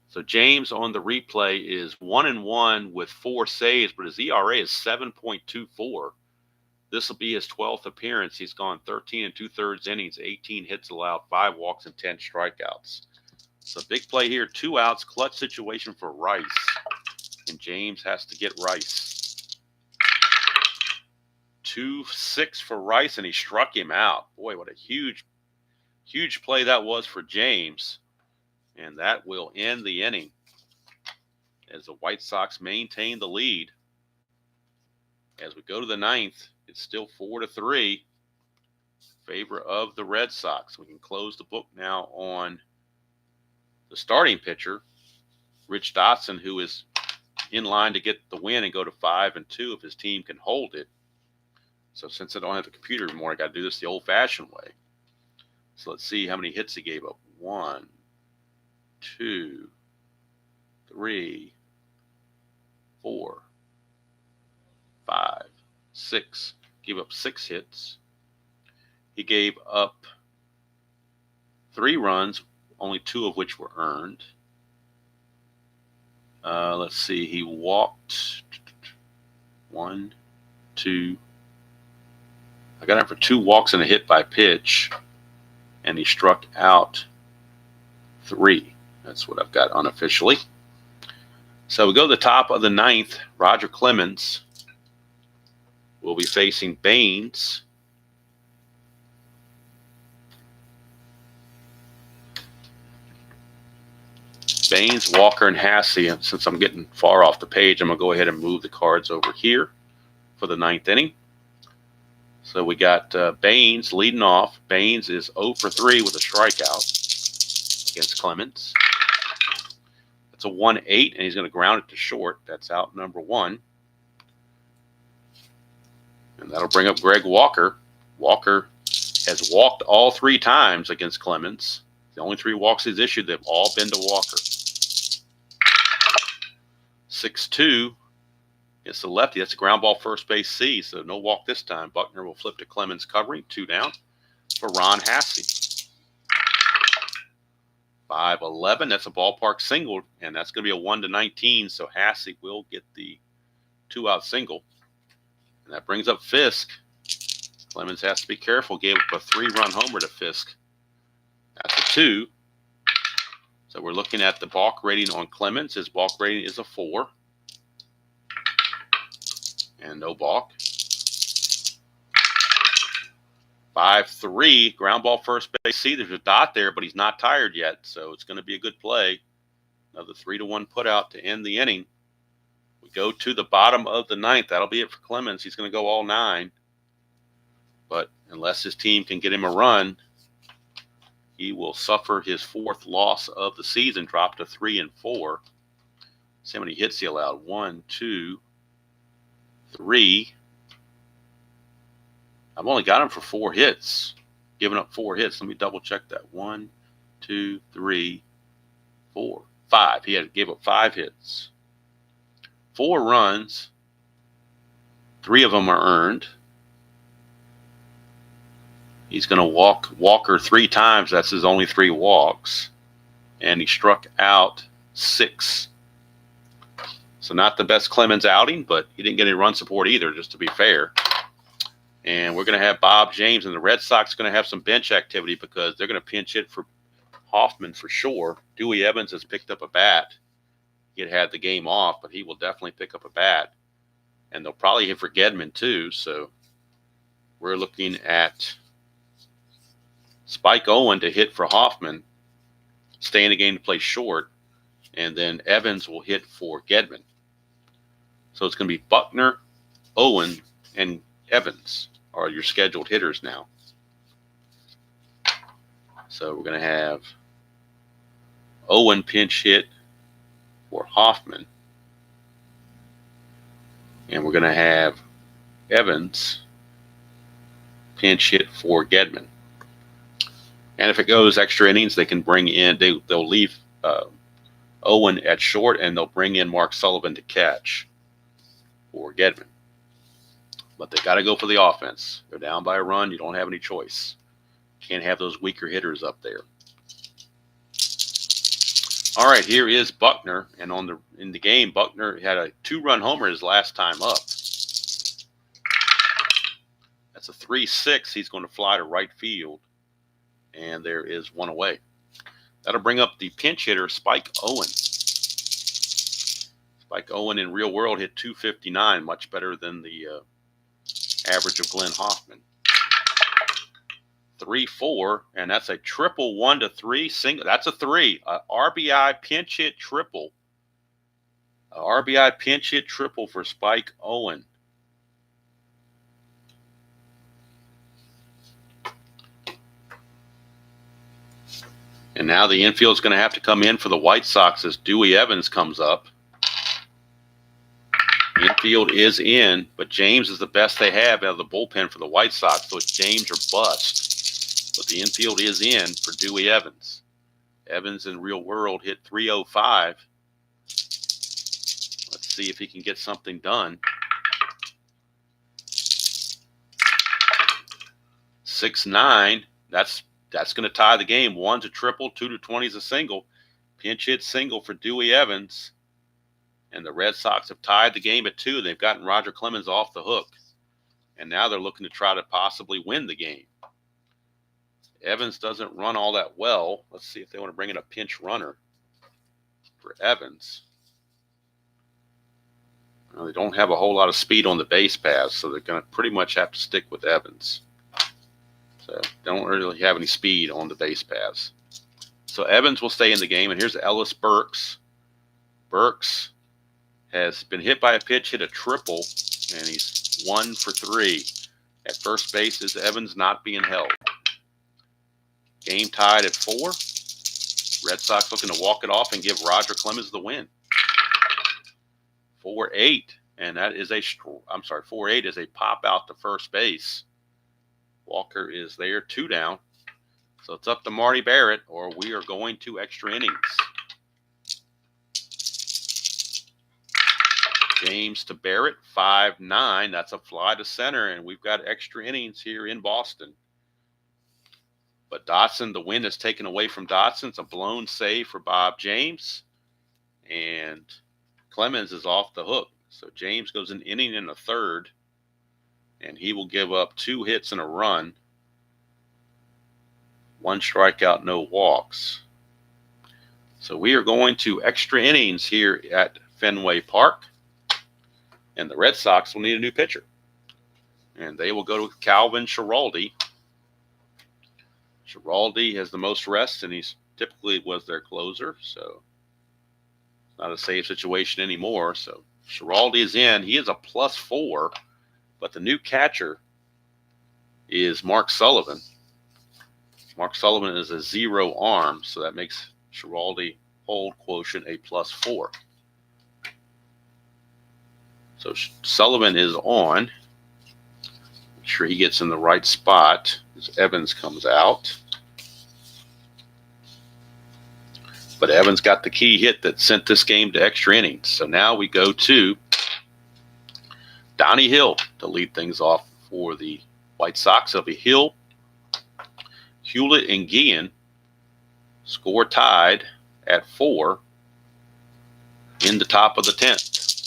So James on the replay is 1-1 with 4 saves, but his ERA is 7.24. This will be his 12th appearance. He's gone 13 2/3 innings, 18 hits allowed, 5 walks, and 10 strikeouts. So big play here, 2 outs, clutch situation for Rice. And James has to get Rice. 2-6 for Rice, and he struck him out. Boy, what a huge play that was for James. And that will end the inning as the White Sox maintain the lead. As we go to the 9th, it's still 4-3 in favor of the Red Sox. We can close the book now on the starting pitcher, Rich Dotson, who is in line to get the win and go to 5-2 if his team can hold it. So since I don't have the computer anymore, I got to do this the old-fashioned way. So let's see how many hits he gave up. 1, 2, 3, 4, 5, 6. Gave up 6 hits. He gave up 3 runs, only 2 of which were earned. Let's see. He walked 1, 2. I got him for 2 walks and a hit by pitch, and he struck out 3. That's what I've got unofficially. So we go to the top of the 9th. Roger Clemens will be facing Baines. Baines, Walker, and Hassey. And since I'm getting far off the page, I'm going to go ahead and move the cards over here for the 9th inning. So we got Baines leading off. Baines is 0 for 3 with a strikeout against Clemens. That's a 1-8, and he's going to ground it to short. That's out number 1. And that'll bring up Greg Walker. Walker has walked all 3 times against Clemens. The only 3 walks he's issued, they've all been to Walker. 6-2. It's the lefty. That's a ground ball first base C, so no walk this time. Buckner will flip to Clemens covering. 2 down for Ron Hassey. 5-11. That's a ballpark single, and that's going to be a 1-19, so Hassey will get the 2-out single. And that brings up Fisk. Clemens has to be careful. Gave up a 3-run homer to Fisk. That's a 2. So we're looking at the balk rating on Clemens. His balk rating is a 4. And no balk. 5-3, ground ball first base C. There's a dot there, but he's not tired yet, so it's going to be a good play. Another 3-1 put out to end the inning. We go to the bottom of the 9th. That'll be it for Clemens. He's going to go all 9. But unless his team can get him a run, he will suffer his 4th loss of the season, drop to 3-4. See how many hits he allowed. 1, 2, 3. I've only got him for 4 hits. Giving up 4 hits. Let me double check that. 1, 2, 3, 4, 5. He gave up 5 hits. 4 runs. 3 of them are earned. He's going to walk Walker 3 times. That's his only 3 walks. And he struck out 6. So not the best Clemens outing, but he didn't get any run support either, just to be fair. And we're going to have Bob James, and the Red Sox are going to have some bench activity because they're going to pinch hit for Hoffman for sure. Dewey Evans has picked up a bat. He had the game off, but he will definitely pick up a bat. And they'll probably hit for Gedman too. So we're looking at Spike Owen to hit for Hoffman, stay in the game to play short, and then Evans will hit for Gedman. So it's going to be Buckner, Owen, and Evans are your scheduled hitters now. So we're going to have Owen pinch hit for Hoffman. And we're going to have Evans pinch hit for Gedman. And if it goes extra innings, they can bring in, they'll leave Owen at short, and they'll bring in Mark Sullivan to catch for Gedman. But they got to go for the offense. They're down by a run. You don't have any choice. Can't have those weaker hitters up there. All right, here is Buckner, and in the game, Buckner had a 2-run homer his last time up. That's a 3-6. He's going to fly to right field, and there is one away. That'll bring up the pinch hitter, Spike Owen. Spike Owen in real world hit .259, much better than the average of Glenn Hoffman. 3-4, and that's a triple 1-3 single. That's a 3. RBI pinch hit triple. RBI pinch hit triple for Spike Owen. And now the infield is going to have to come in for the White Sox as Dewey Evans comes up. Infield is in, but James is the best they have out of the bullpen for the White Sox, so it's James or bust. But the infield is in for Dewey Evans. Evans in real world hit .305. Let's see if he can get something done. 6-9. That's going to tie the game. 1's a triple, 2-20 is a single. Pinch hit single for Dewey Evans. And the Red Sox have tied the game at 2. They've gotten Roger Clemens off the hook. And now they're looking to try to possibly win the game. Evans doesn't run all that well. Let's see if they want to bring in a pinch runner for Evans. Well, they don't have a whole lot of speed on the base paths, so they're going to pretty much have to stick with Evans. So they don't really have any speed on the base paths. So Evans will stay in the game, and here's Ellis Burks. Burks has been hit by a pitch, hit a triple, and he's 1 for 3. At first base is Evans not being held. Game tied at 4. Red Sox looking to walk it off and give Roger Clemens the win. 4-8, and that is 4-8 is a pop out to first base. Walker is there, 2 down. So it's up to Marty Barrett, or we are going to extra innings. James to Barrett, 5-9. That's a fly to center, and we've got extra innings here in Boston. But Dotson, the win is taken away from Dotson. It's a blown save for Bob James. And Clemens is off the hook. So James goes an inning and a third. And he will give up 2 hits and a run. 1 strikeout, no walks. So we are going to extra innings here at Fenway Park. And the Red Sox will need a new pitcher. And they will go to Calvin Schiraldi. Schiraldi has the most rest, and he's typically was their closer, so it's not a safe situation anymore. So Schiraldi is in. He is a +4, but the new catcher is Mark Sullivan. Mark Sullivan is a 0 arm, so that makes Schiraldi hold quotient a +4. So Sullivan is on. Make sure he gets in the right spot as Evans comes out. But Evans got the key hit that sent this game to extra innings. So now we go to Donnie Hill to lead things off for the White Sox. It'll be Hill, Hewlett, and Guillen. Score tied at 4 in the top of the 10th.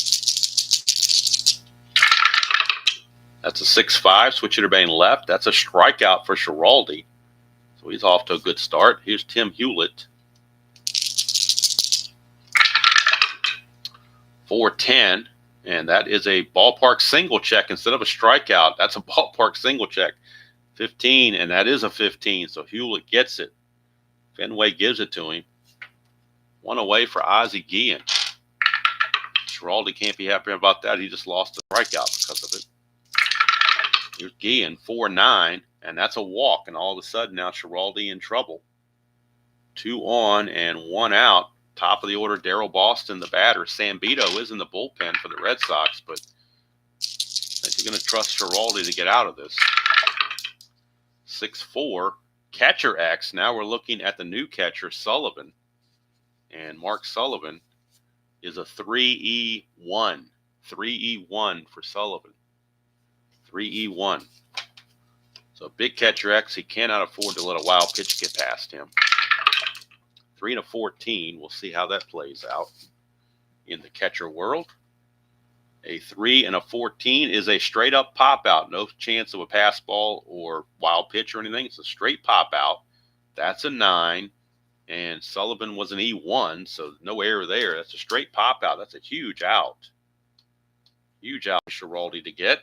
That's a 6-5, switch hitter batting left. That's a strikeout for Schiraldi. So he's off to a good start. Here's Tim Hewlett. 4-10, and that is a ballpark single check instead of a strikeout. That's a ballpark single check. 15, and that is a 15, so Hewlett gets it. Fenway gives it to him. One away for Ozzie Guillen. Schiraldi can't be happy about that. He just lost a strikeout because of it. Here's Guillen, 4-9, and that's a walk, and all of a sudden now Schiraldi in trouble. 2 on and 1 out. Top of the order, Darryl Boston, the batter. Sambito is in the bullpen for the Red Sox, but I think you're going to trust Schiraldi to get out of this. 6-4, catcher X. Now we're looking at the new catcher, Sullivan. And Mark Sullivan is a 3-E-1. 3-E-1 for Sullivan. 3-E-1. So big catcher X, he cannot afford to let a wild pitch get past him. 3 and a 14. We'll see how that plays out in the catcher world. A 3 and a 14 is a straight up pop out. No chance of a pass ball or wild pitch or anything. It's a straight pop out. That's a 9. And Sullivan was an E1, so no error there. That's a straight pop out. That's a huge out. Huge out for Schiraldi to get.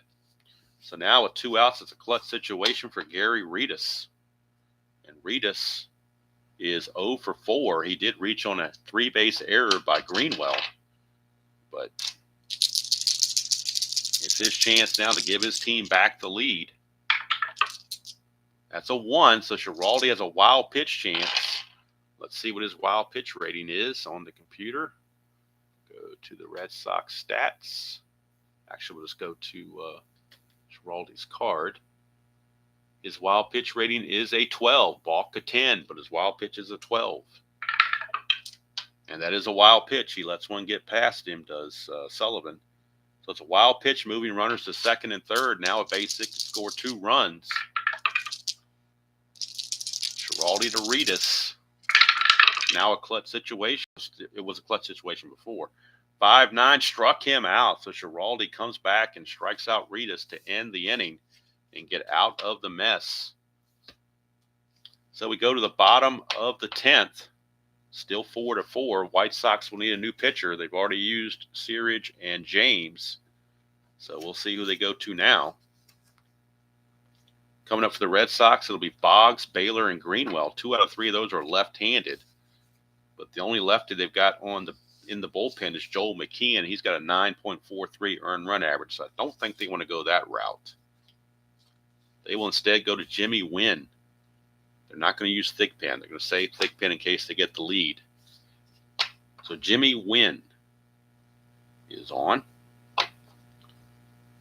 So now with 2 outs, it's a clutch situation for Gary Redus. And Redus is 0 for 4. He did reach on a 3-base error by Greenwell. But it's his chance now to give his team back the lead. That's a 1, so Schiraldi has a wild pitch chance. Let's see what his wild pitch rating is on the computer. Go to the Red Sox stats. Actually, we'll just go to Schiraldi's card. His wild pitch rating is a 12. Balk a 10, but his wild pitch is a 12. And that is a wild pitch. He lets one get past him, does Sullivan. So it's a wild pitch, moving runners to second and third. Now a basic to score 2 runs. Schiraldi to Redus. Now a clutch situation. It was a clutch situation before. 5-9 struck him out. So Schiraldi comes back and strikes out Redus to end the inning and get out of the mess. So we go to the bottom of the 10th. Still 4-4. White Sox will need a new pitcher. They've already used Searage and James. So we'll see who they go to now. Coming up for the Red Sox, it'll be Boggs, Baylor, and Greenwell. 2 out of 3 of those are left-handed. But the only lefty they've got in the bullpen is Joel McKeon. He's got a 9.43 earned run average. So I don't think they want to go that route. They will instead go to Jimmy Wynn. They're not going to use Thigpen. They're going to save Thigpen in case they get the lead. So Jimmy Wynn is on.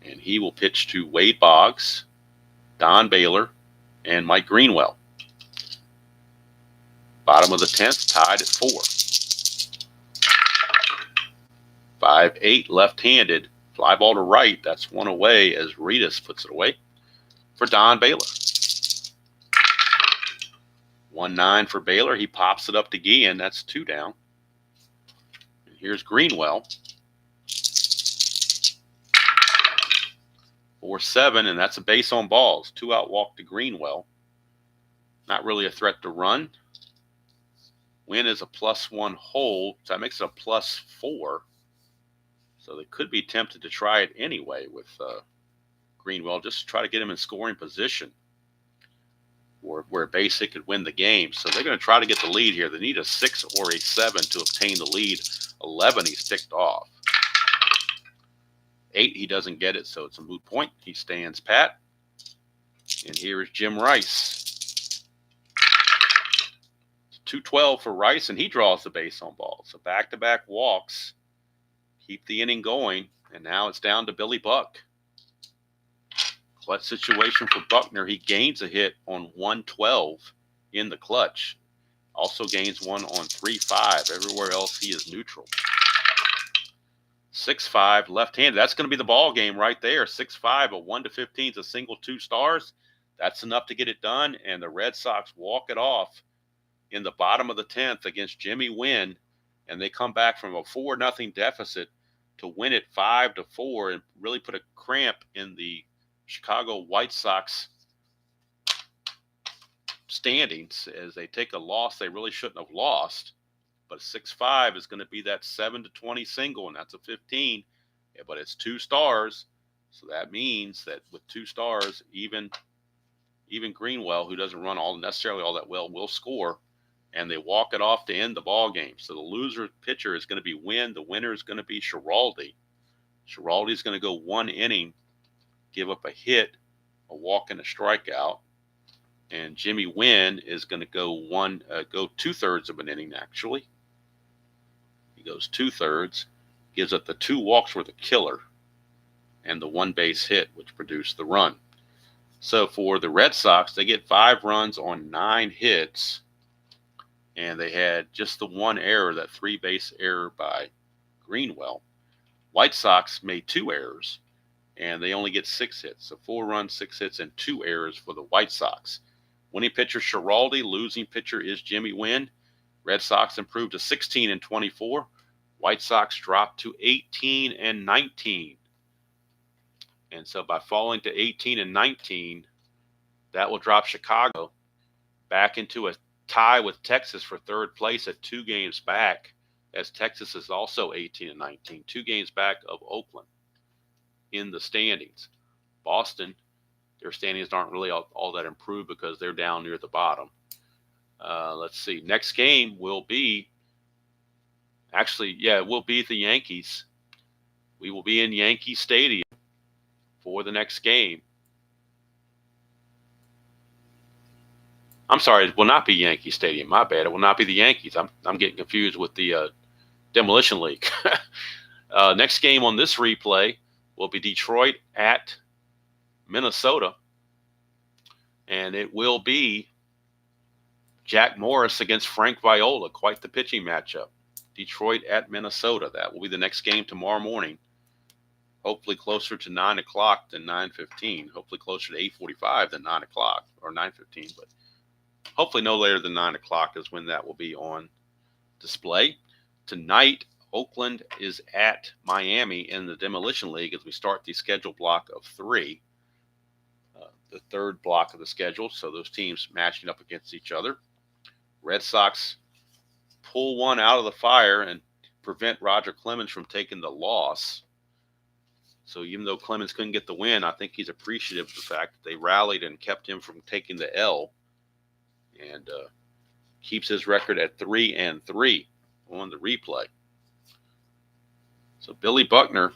And he will pitch to Wade Boggs, Don Baylor, and Mike Greenwell. Bottom of the 10th, tied at 4. 5-8, left-handed. Fly ball to right. That's 1 away as Redus puts it away for Don Baylor. 1-9 for Baylor. He pops it up to Guillen. That's 2 down. And here's Greenwell. 4-7, and that's a base on balls. 2-out walk to Greenwell. Not really a threat to run. Win is a +1 hold, so that makes it a +4. So they could be tempted to try it anyway with Greenwell, just to try to get him in scoring position where Basic could win the game. So they're going to try to get the lead here. They need a 6 or a 7 to obtain the lead. 11 he's ticked off. 8 he doesn't get it, so it's a moot point. He stands pat. And here is Jim Rice. 2-12 for Rice, and he draws the base on balls. So back-to-back walks keep the inning going, and now it's down to Billy Buck. Clutch situation for Buckner. He gains a hit on 1-12 in the clutch. Also gains one on 3-5. Everywhere else he is neutral. 6-5 left-handed. That's going to be the ball game right there. 6-5, a 1-15 is a single 2 stars. That's enough to get it done, and the Red Sox walk it off in the bottom of the 10th against Jimmy Wynn, and they come back from a 4-0 deficit to win it 5-4 and really put a cramp in the Chicago White Sox standings as they take a loss they really shouldn't have lost. But 6-5 is going to be that 7-20 single, and that's a 15. Yeah, but it's 2 stars. So that means that with 2 stars, even Greenwell, who doesn't run necessarily all that well, will score. And they walk it off to end the ball game. So the loser pitcher is going to be Wynn. The winner is going to be Schiraldi. Schiraldi is going to go 1 inning, give up a hit, a walk, and a strikeout. And Jimmy Wynn is going to go 2/3 of an inning, actually. He goes 2/3, gives up the 2 walks with a killer, and the 1 base hit, which produced the run. So for the Red Sox, they get 5 runs on 9 hits. And they had just the 1 error, that 3-base error by Greenwell. White Sox made 2 errors, and they only get 6 hits. So 4 runs, 6 hits, and 2 errors for the White Sox. Winning pitcher Schiraldi, losing pitcher is Jimmy Wynn. Red Sox improved to 16-24. White Sox dropped to 18-19. And so by falling to 18-19, that will drop Chicago back into a tie with Texas for 3rd place at 2 games back, as Texas is also 18-19, 2 games back of Oakland in the standings. Boston, their standings aren't really all that improved because they're down near the bottom. Let's see. Next game will be, it will be the Yankees. We will be in Yankee Stadium for the next game. I'm sorry, it will not be Yankee Stadium. My bad. It will not be the Yankees. I'm getting confused with the Demolition League. Next game on this replay will be Detroit at Minnesota. And it will be Jack Morris against Frank Viola. Quite the pitching matchup. Detroit at Minnesota. That will be the next game tomorrow morning. Hopefully closer to 9 o'clock than 9:15. Hopefully closer to 8:45 than 9 o'clock or 9:15. But hopefully no later than 9 o'clock is when that will be on display. Tonight, Oakland is at Miami in the Demolition League as we start the schedule block of 3. The 3rd block of the schedule, so those teams matching up against each other. Red Sox pull one out of the fire and prevent Roger Clemens from taking the loss. So even though Clemens couldn't get the win, I think he's appreciative of the fact that they rallied and kept him from taking the L. And keeps his record at 3-3 on the replay. So Billy Buckner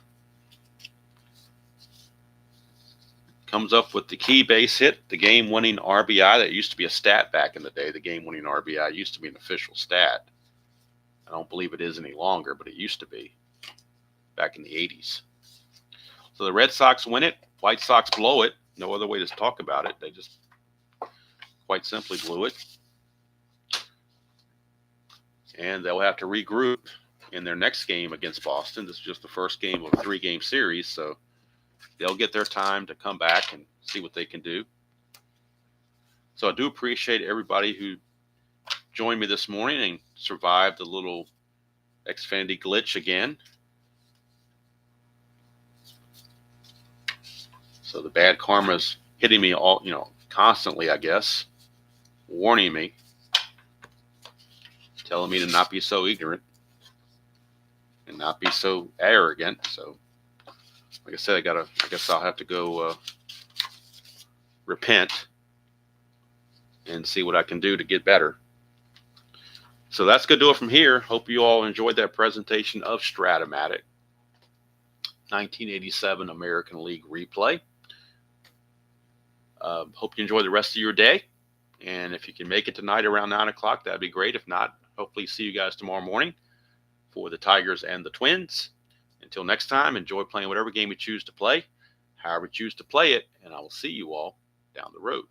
comes up with the key base hit, the game-winning RBI. That used to be a stat back in the day. The game-winning RBI used to be an official stat. I don't believe it is any longer, but it used to be back in the 80s. So the Red Sox win it. White Sox blow it. No other way to talk about it. They just quite simply blew it. And they'll have to regroup in their next game against Boston. This is just the first game of a 3-game series, so they'll get their time to come back and see what they can do. So I do appreciate everybody who joined me this morning and survived the little Xfinity glitch again. So the bad karma's hitting me constantly, I guess, warning me, telling me to not be so ignorant and not be so arrogant. So, like I said, I guess I'll have to go repent and see what I can do to get better. So that's going to do it from here. Hope you all enjoyed that presentation of Strat-O-Matic 1987 American League replay. Hope you enjoy the rest of your day. And if you can make it tonight around 9 o'clock, that'd be great. If not, hopefully see you guys tomorrow morning for the Tigers and the Twins. Until next time, enjoy playing whatever game you choose to play, however you choose to play it, and I will see you all down the road.